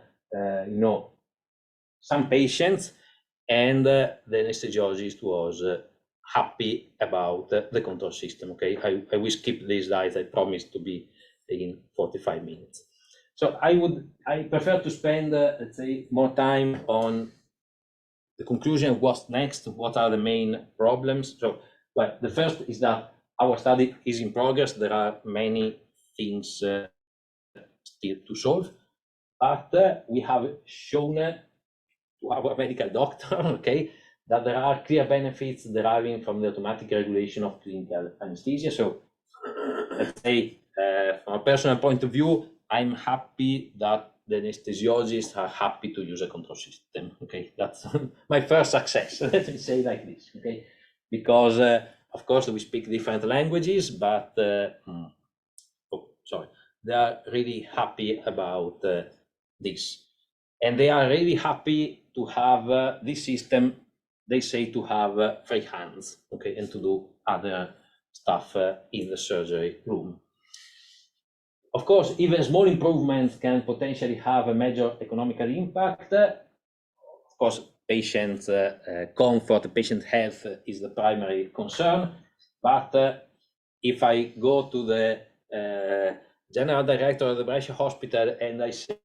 some patients, and the anesthesiologist was happy about the control system. Okay, I will skip these slides. I promise to be in 45 minutes. So I prefer to spend, let's say, more time on the conclusion, what's next, what are the main problems. So, well, the first is that our study is in progress. There are many things still to solve, but we have shown to our medical doctor, okay, that there are clear benefits deriving from the automatic regulation of clinical anesthesia. So, let's say, from a personal point of view, I'm happy that the anesthesiologists are happy to use a control system. Okay, that's my first success. Let me say like this. Okay, because of course we speak different languages, but they are really happy about this, and they are really happy to have this system. They say to have free hands, okay, and to do other stuff in the surgery room. Of course, even small improvements can potentially have a major economical impact. Of course, patient comfort, patient health is the primary concern. But if I go to the general director of the Brescia hospital and I say,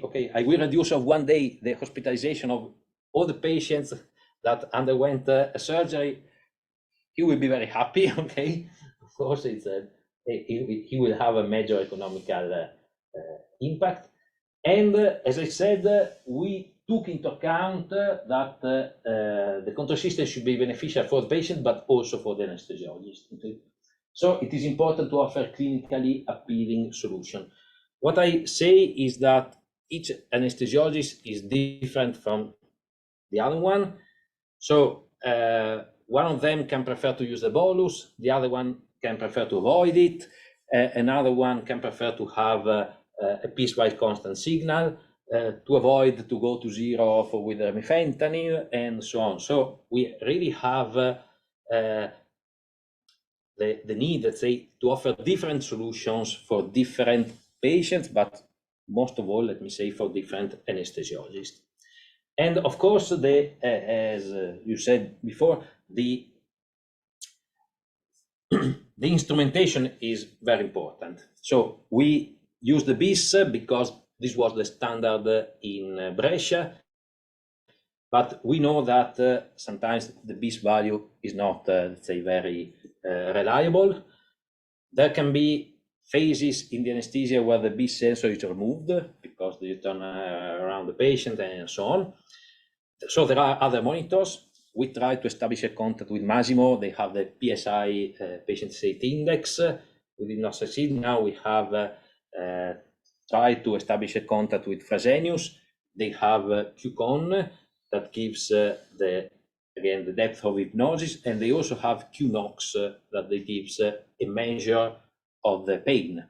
okay, I will reduce of 1 day the hospitalization of all the patients that underwent a surgery, he will be very happy. Okay, of course, he will have a major economical impact. And as I said, we took into account that the control system should be beneficial for the patient, but also for the anesthesiologist. Okay? So it is important to offer clinically appealing solution. What I say is that each anesthesiologist is different from the other one. So one of them can prefer to use the bolus, the other one can prefer to avoid it, another one can prefer to have a piecewise constant signal, to avoid to go to zero for with remifentanil, and so on. So we really have the need, let's say, to offer different solutions for different patients, but most of all, let me say, for different anesthesiologists. And of course, as you said before, the instrumentation is very important. So we use the BIS because this was the standard in Brescia, but we know that sometimes the BIS value is not, let's say, very reliable. There can be phases in the anesthesia where the BIS sensor is removed because they turn around the patient and so on. So there are other monitors. We try to establish a contact with Massimo. They have the PSI patient safety index. We did not succeed. Now we have tried to establish a contact with Fresenius. They have QCon that gives the depth of hypnosis, and they also have QNOX that they gives a measure of the pain.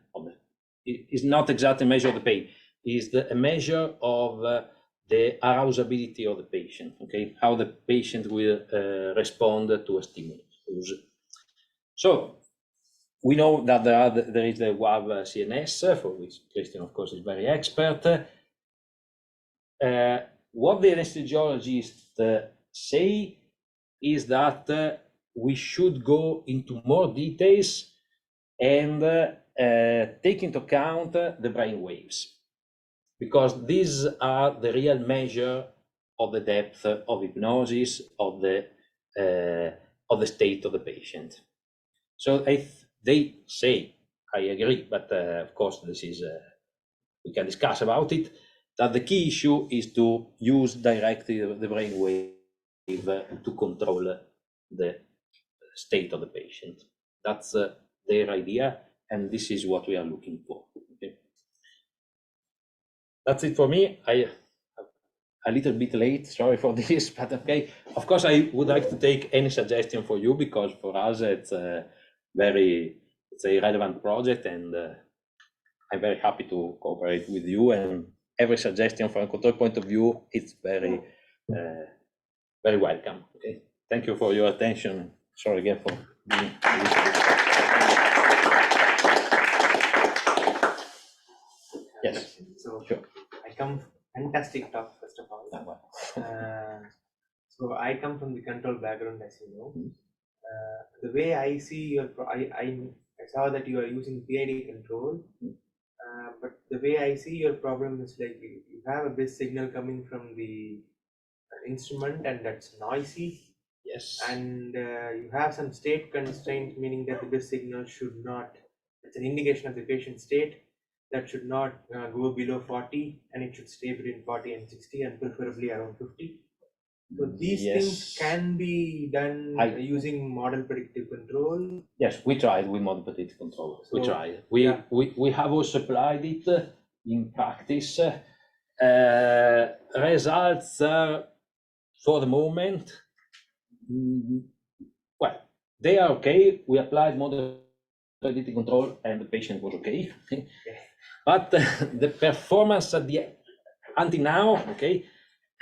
It's not exactly a measure of the pain. It's a measure of the arousability of the patient, okay? How the patient will respond to a stimulus. So we know that there is the WAV CNS, for which Christian, of course, is very expert. What the anesthesiologists say is that we should go into more details and take into account the brain waves, because these are the real measure of the depth of hypnosis, of the state of the patient. So they say, I agree, but of course this is we can discuss about it, that the key issue is to use directly the brain wave to control the state of the patient. That's their idea, and this is what we are looking for. Okay. That's it for me. A little bit late, sorry for this, but okay. Of course, I would like to take any suggestion for you, because for us it's a relevant project, and I'm very happy to cooperate with you. And every suggestion from a control point of view, it's very welcome. Okay, thank you for your attention. Sorry again for being. Yes. So sure. I come fantastic talk first of all. So I come from the control background, as you know. The way I see your, I saw that you are using PID control, but the way I see your problem is like you have a base signal coming from the instrument and that's noisy, Yes. and you have some state constraints, meaning that the best signal should not, it's an indication of the patient state, that should not go below 40 and it should stay between 40 and 60 and preferably around 50. So these things can be done using model predictive control. Yes, we tried with model predictive control. So, we tried. yeah. We have also applied it in practice. Results are, for the moment, well, they are okay. We applied model predictive control and the patient was okay. But the performance at the until now, okay,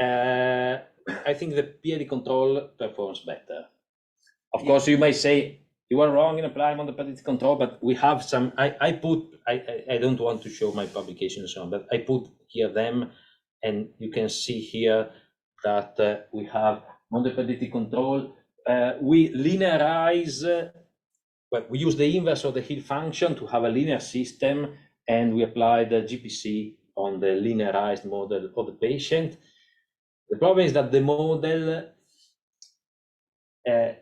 I think the PID control performs better. Of course, you may say you are wrong in applying on the predictive control, but we have some. I don't want to show my publication and so on, but I put here them, and you can see here that we have on the predictive control. We linearize. Well, we use the inverse of the Hill function to have a linear system, and we apply the GPC on the linearized model of the patient. The problem is that the model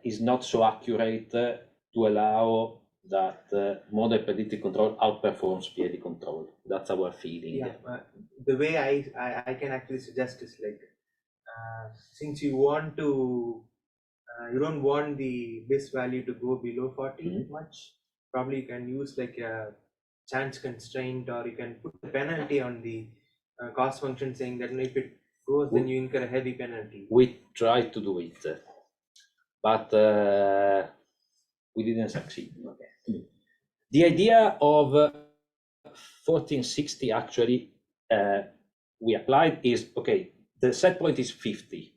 is not so accurate to allow that model predictive control outperforms PID control. That's our feeling. Yeah, the way I can actually suggest is like, since you want to, you don't want the BIS value to go below 40 much, probably you can use like a chance constraint, or you can put a penalty on the cost function saying that if it goes, then you incur a heavy penalty. We tried to do it, but we didn't succeed. Okay. The idea of 1460 actually we applied is, okay, the set point is 50.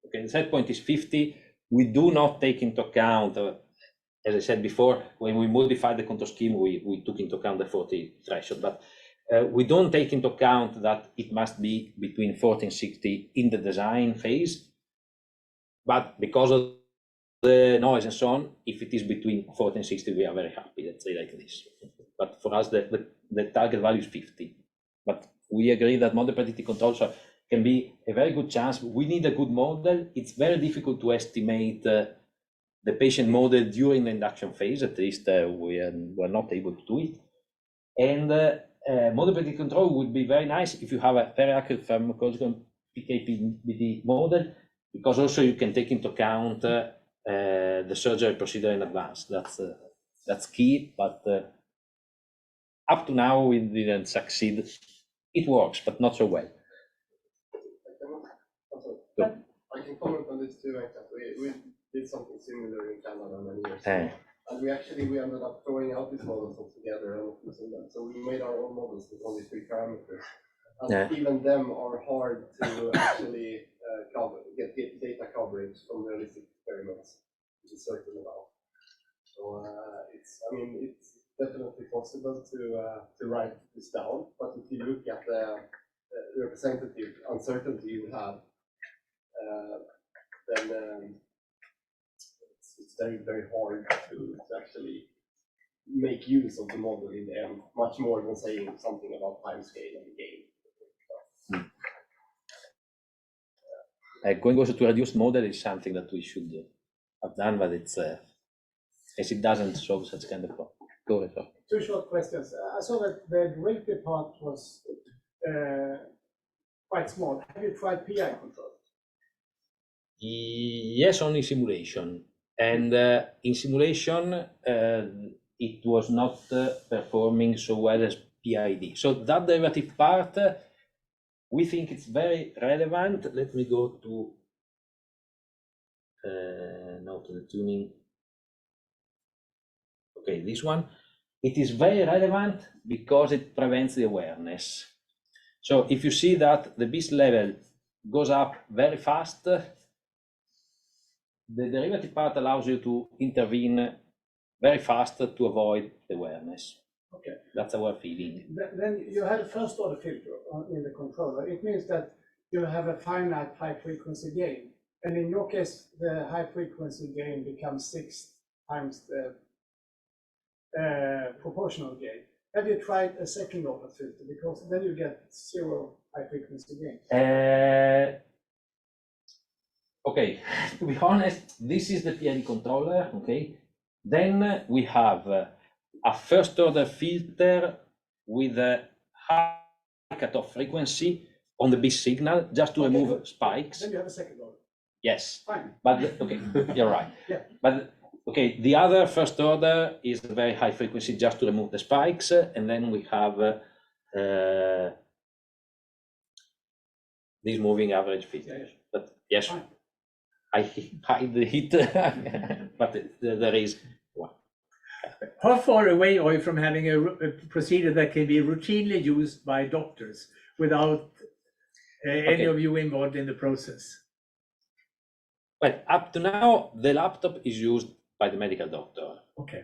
Okay, the set point is 50. We do not take into account, as I said before, when we modified the control scheme, we took into account the 40 threshold, but we don't take into account that it must be between 40 and 60 in the design phase. But because of the noise and so on, if it is between 40 and 60, we are very happy, let's say like this. But for us, the target value is 50. But we agree that model predictive control can be a very good chance. We need a good model. It's very difficult to estimate the patient model during the induction phase. At least we're not able to do it. And model predictive control would be very nice if you have a very accurate pharmacological PK/PD model, because also you can take into account the surgery procedure in advance. That's key, but up to now we didn't succeed. It works, but not so well. I can comment on this too. We did something similar in Canada many years ago. And we ended up throwing out these models altogether and using them. So we made our own models with only 3 parameters. And even them are hard to actually get data coverage from realistic experiments to a certain amount. So it's definitely possible to write this down. But if you look at the representative uncertainty you have, then it's very, very hard to actually make use of the model in the end, much more than saying something about time scale and game. Going also to reduced model is something that we should have done, but it's as it doesn't solve such kind of problem. Go ahead. 2 short questions. I saw that the derivative part was quite small. Have you tried PI control? Yes, only simulation. And in simulation, it was not performing so well as PID. So that derivative part, we think it's very relevant. Let me go to now to the tuning. Okay, this one. It is very relevant because it prevents the awareness. So if you see that the BIS level goes up very fast, the derivative part allows you to intervene very fast to avoid the awareness. Okay. That's our feeling. Then you had a first order filter in the controller. It means that you have a finite high frequency gain. And in your case, the high frequency gain becomes 6 times the proportional gain. Have you tried a second order filter? Because then you get 0 high frequency gain. Okay, to be honest, this is the PID controller, okay? Then we have a first order filter with a high cutoff frequency on the B signal just to Okay, remove good. spikes. Then you have a second order. Yes, Fine. but okay, you're right. Yeah. But okay, the other first order is a very high frequency just to remove the spikes, and then we have these moving average filters. But yes, Fine. I hide the heat, but there is one. How far away are you from having a procedure that can be routinely used by doctors without any Okay. of you involved in the process? Well, up to now, the laptop is used by the medical doctor. Okay.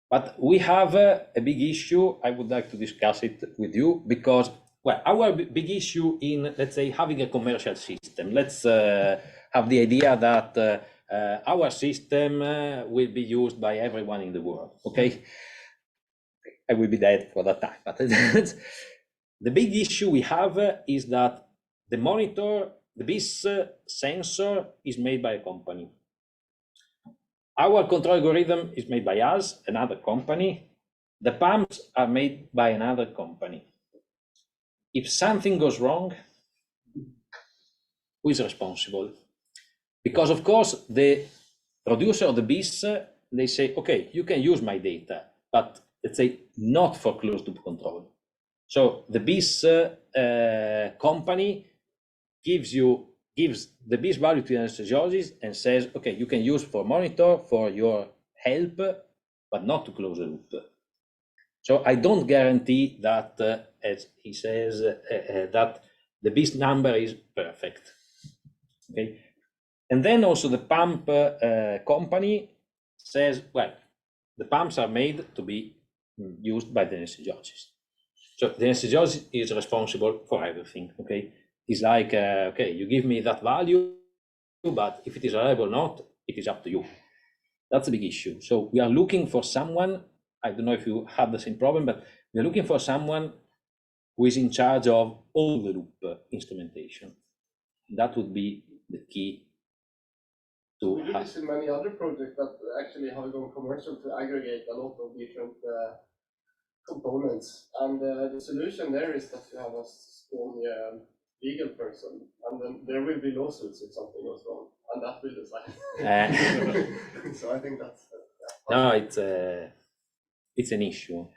But we have a big issue. I would like to discuss it with you because, well, our big issue in, let's say, having a commercial system. Let's have the idea that our system will be used by everyone in the world, okay? I will be dead for that time. But the big issue we have is that the monitor, the BIS sensor is made by a company. Our control algorithm is made by us, another company. The pumps are made by another company. If something goes wrong, who is responsible? Because of course, the producer of the BIS, they say, okay, you can use my data, but let's say not for closed loop control. So the BIS company gives the BIS value to the anesthesiologist and says, okay, you can use for monitor, for your help, but not to close the loop. So I don't guarantee that, as he says, that the BIS number is perfect. Okay, and then also the pump company says, well, the pumps are made to be used by the anesthesiologist. So the anesthesiologist is responsible for everything. Okay, it's like, okay, you give me that value, but if it is reliable or not, it is up to you. That's a big issue. So we are looking for someone, I don't know if you have the same problem, but we're looking for someone who is in charge of all the loop instrumentation. That would be the key to We do this in many other projects that actually have gone commercial to aggregate a lot of different components. And the solution there is that you have a strong legal person, and then there will be lawsuits if something goes wrong, and that will decide. So I think that's no, it's an issue,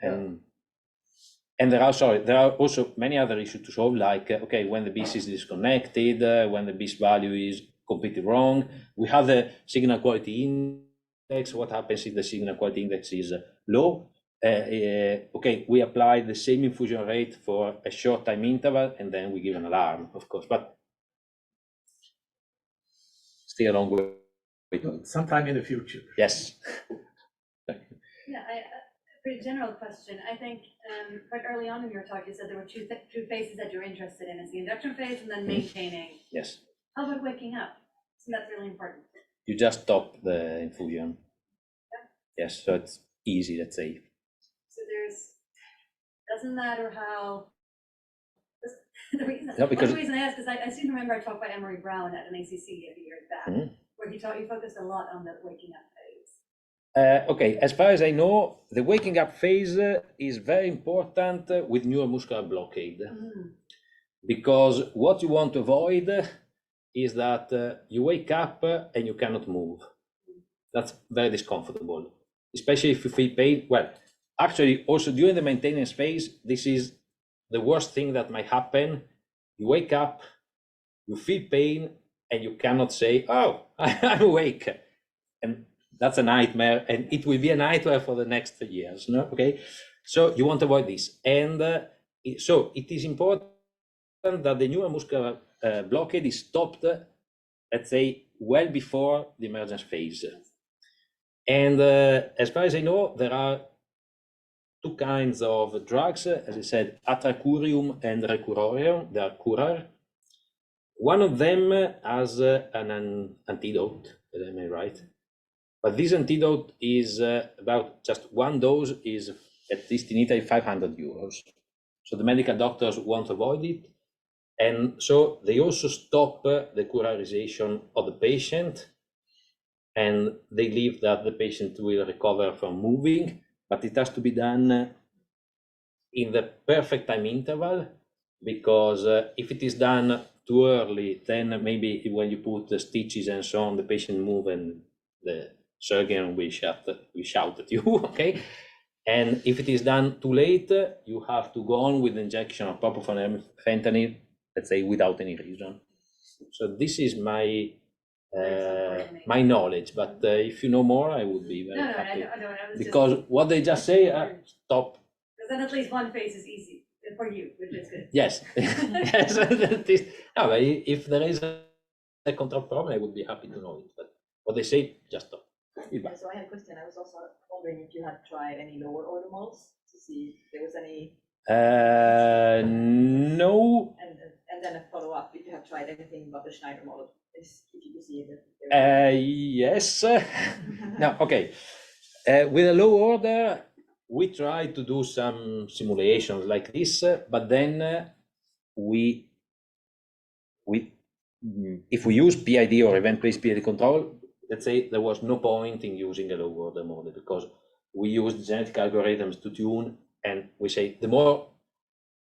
and there are also many other issues to solve, like okay, when the BIS is disconnected, when the BIS value is completely wrong. We have the signal quality index. What happens if the signal quality index is low? Okay, we apply the same infusion rate for a short time interval, and then we give an alarm, of course, but still a long way. Sometime in the future. Yes. Yeah, a pretty general question. I think quite early on in your talk, you said there were two phases that you're interested in. It's the induction phase and then maintaining. Yes. How about waking up? So that's really important. You just stop the infusion. Yeah. Yes, so it's easy, let's say. So doesn't matter how. The reason I ask is I seem to remember I talked by Emery Brown at an ACC a few years back, where he focused a lot on the waking up phase. Okay, as far as I know, the waking up phase is very important with neuromuscular blockade, because what you want to avoid is that you wake up and you cannot move. That's very discomfortable, especially if you feel pain. Well, actually, also during the maintenance phase, this is the worst thing that might happen. You wake up, you feel pain, and you cannot say, oh, I'm awake. And that's a nightmare, and it will be a nightmare for the next years, no? Okay, so you want to avoid this. And so it is important that the neuromuscular blockade is stopped, let's say, well before the emergence phase. And as far as I know, there are two kinds of drugs, as I said, atracurium and recurorium. They are curar. One of them has an antidote, am I right? But this antidote is about just one dose is, at least in Italy, 500 euros. So the medical doctors won't avoid it. And so they also stop the courirization of the patient, and they leave that the patient will recover from moving, but it has to be done in the perfect time interval, because if it is done too early, then maybe when you put the stitches and so on, the patient move and the surgeon will shout at you, okay? And if it is done too late, you have to go on with the injection of propofol fentanyl, let's say, without any reason. So this is my my knowledge, but if you know more, I would be very happy. I don't. Because what they just say, stop. Because then at least one phase is easy for you, which is good. Yes, yes. No, but if there is a control problem, I would be happy to know it. But what they say, just stop. Yeah, so I had a question. I was also wondering if you had tried any lower order models to see if there was any. No. And then a follow up if you have tried anything about the Schneider model, if you could see it. Yes. No. Okay. With a low order, we try to do some simulations like this, but then if we use PID or event-based PID control, let's say there was no point in using a low order model, because we used genetic algorithms to tune, and we say the more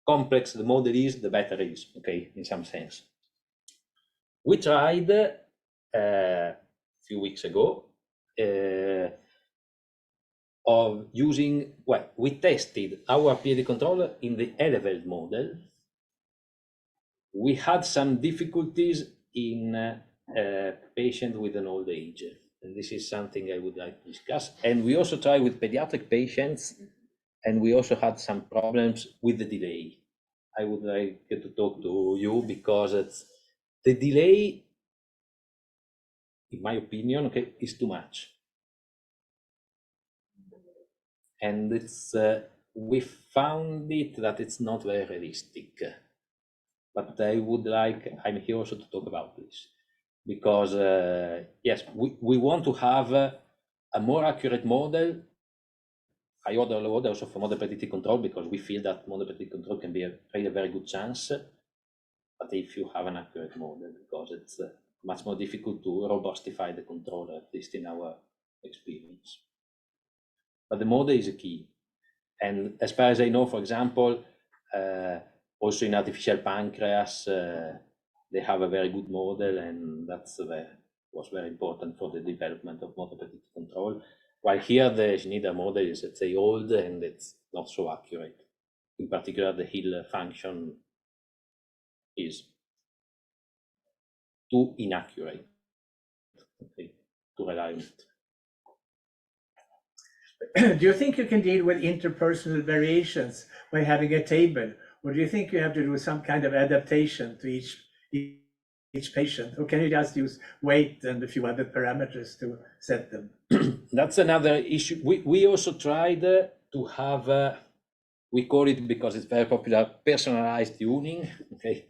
complex the model is, the better it is, okay, in some sense. We tried a few weeks ago of using, well, we tested our PID controller in the elevated model. We had some difficulties in a patient with an old age, and this is something I would like to discuss. And we also tried with pediatric patients, and we also had some problems with the delay. I would like to talk to you, because it's the delay, in my opinion, okay, is too much. And it's we found it that it's not very realistic. But I would like, I'm here also to talk about this, because yes, we want to have a more accurate model, high order, low order, also for model predictive control, because we feel that model predictive control can be a very good chance. But if you have an accurate model, because it's much more difficult to robustify the controller, at least in our experience. But the model is a key. And as far as I know, for example, also in artificial pancreas, they have a very good model, and that's was very important for the development of model predictive control. While here, the Schneider model is, let's say, old, and it's not so accurate. In particular, the Hill function is too inaccurate, okay, to rely on it. Do you think you can deal with interpersonal variations by having a table, or do you think you have to do some kind of adaptation to each patient, or can you just use weight and a few other parameters to set them? That's another issue. We also tried to have, we call it, because it's very popular, personalized tuning. Okay.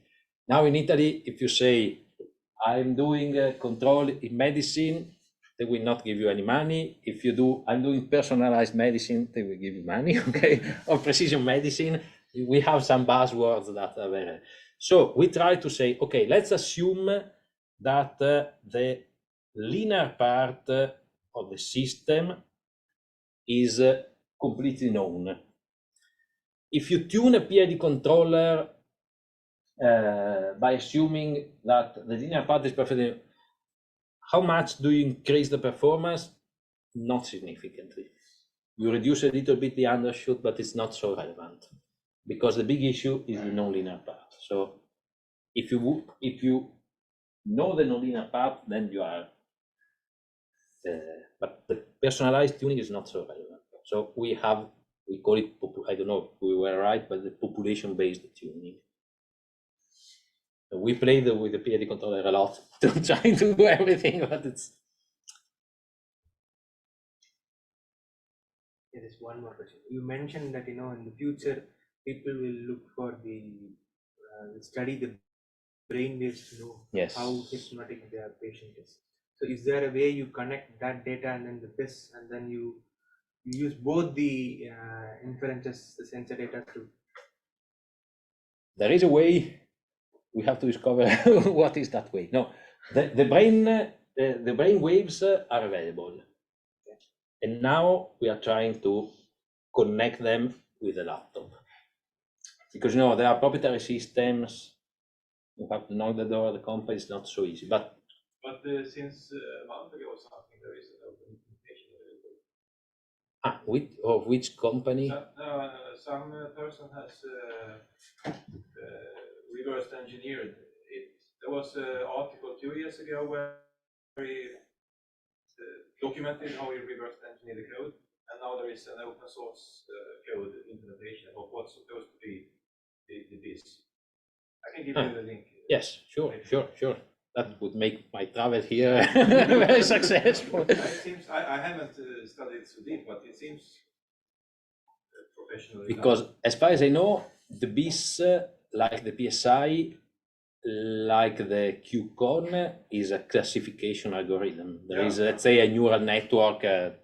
Now in Italy, if you say, I'm doing control in medicine, they will not give you any money. If you do, I'm doing personalized medicine, they will give you money, okay? Or precision medicine, we have some buzzwords that are very. So we try to say, okay, let's assume that the linear part of the system is completely known. If you tune a PID controller by assuming that the linear part is perfectly, how much do you increase the performance? Not significantly. You reduce a little bit the undershoot, but it's not so relevant, because the big issue is the nonlinear part. So if you know the nonlinear part, then you are, but the personalized tuning is not so relevant. So we call it, I don't know if we were right, but the population-based tuning. We played with the PID controller a lot to try to do everything, but it's. There is one more question. You mentioned that in the future people will look for the study the brain waves to know Yes. how hypnotic their patient is. So is there a way you connect that data and then with this, and then you use both the inferences, the sensor data to? There is a way. we have to discover what is that way. No, the brain waves are available, and now we are trying to connect them with the laptop, because there are proprietary systems. You have to knock the door of the company. It's not so easy, but since a month ago or something, there is an open invitation available. Of which company? Some person has reverse engineered it. There was an article 2 years ago where he documented how he reverse engineered the code, and now there is an open source code implementation of what's supposed to be the BIS. I can give you the link. Yes, sure. That would make my travel here very successful. It seems, I haven't studied so deep, but it seems professional. Because as far as I know, the BIS, like the PSI, like the QCon, is a classification algorithm. There is, let's say, a neural network.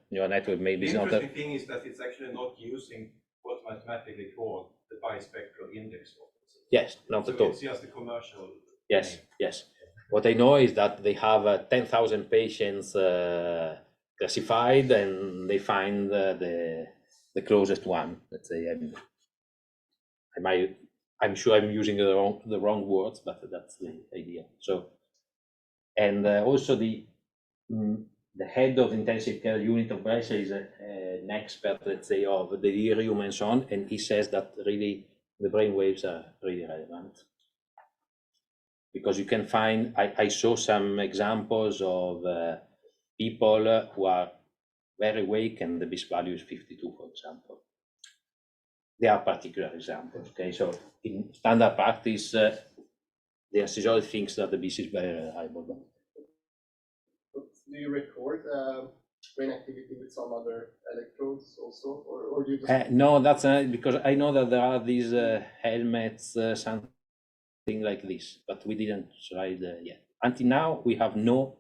Neural network maybe is not. The interesting thing is that it's actually not using what's mathematically called the bispectral index. Yes, not at all. It's just a commercial. Yes. What I know is that they have 10,000 patients classified, and they find the closest one. Let's say, I'm sure I'm using the wrong words, but that's the idea. So, and also the head of intensive care unit of Brescia is an expert, let's say, of delirium and so on, and he says that really the brain waves are really relevant. Because you can find, I saw some examples of people who are very awake and the BIS value is 52, for example. There are particular examples, okay? So in standard practice, the anesthesiologist thinks that the BIS is very reliable. Do you record brain activity with some other electrodes also, or do you just... No, that's because I know that there are these helmets, something like this, but we didn't try it yet. Until now, we have no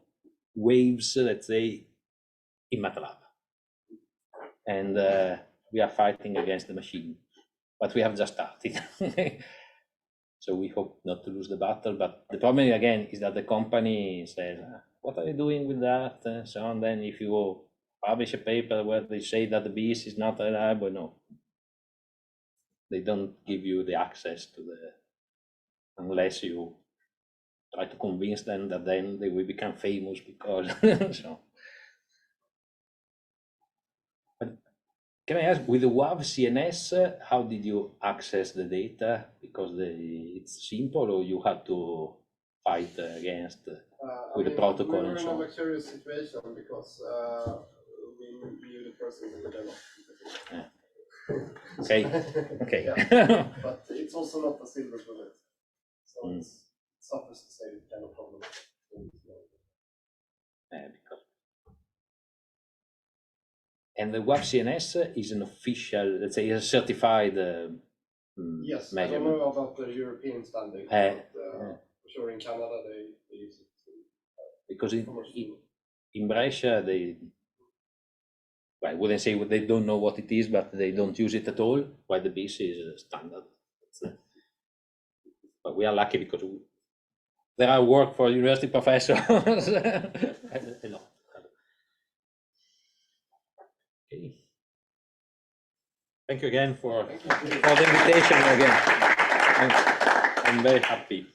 waves, let's say, in MATLAB. And we are fighting against the machine, but we have just started. So we hope not to lose the battle, but the problem again is that the company says, what are you doing with that? And so on. Then if you publish a paper where they say that the BIS is not reliable, no. They don't give you the access to unless you try to convince them that then they will become famous because so. But can I ask, with the WAV CNS, how did you access the data? Because it's simple, or you had to fight against with the protocol we were and in so a on? luxurious situation because we knew the person who developed it. Okay. Yeah. But it's also not a silver bullet, so it suffers the same kind of problem. And the WAV CNS is an official, let's say, a certified yes, measurement. I don't know about the European standing, but for sure in Canada they use it. Because in Brescia, I wouldn't say they don't know what it is, but they don't use it at all, while the BIS is standard. But we are lucky because there are work for university professors a lot. Okay. Thank you again for the invitation again. I'm very happy.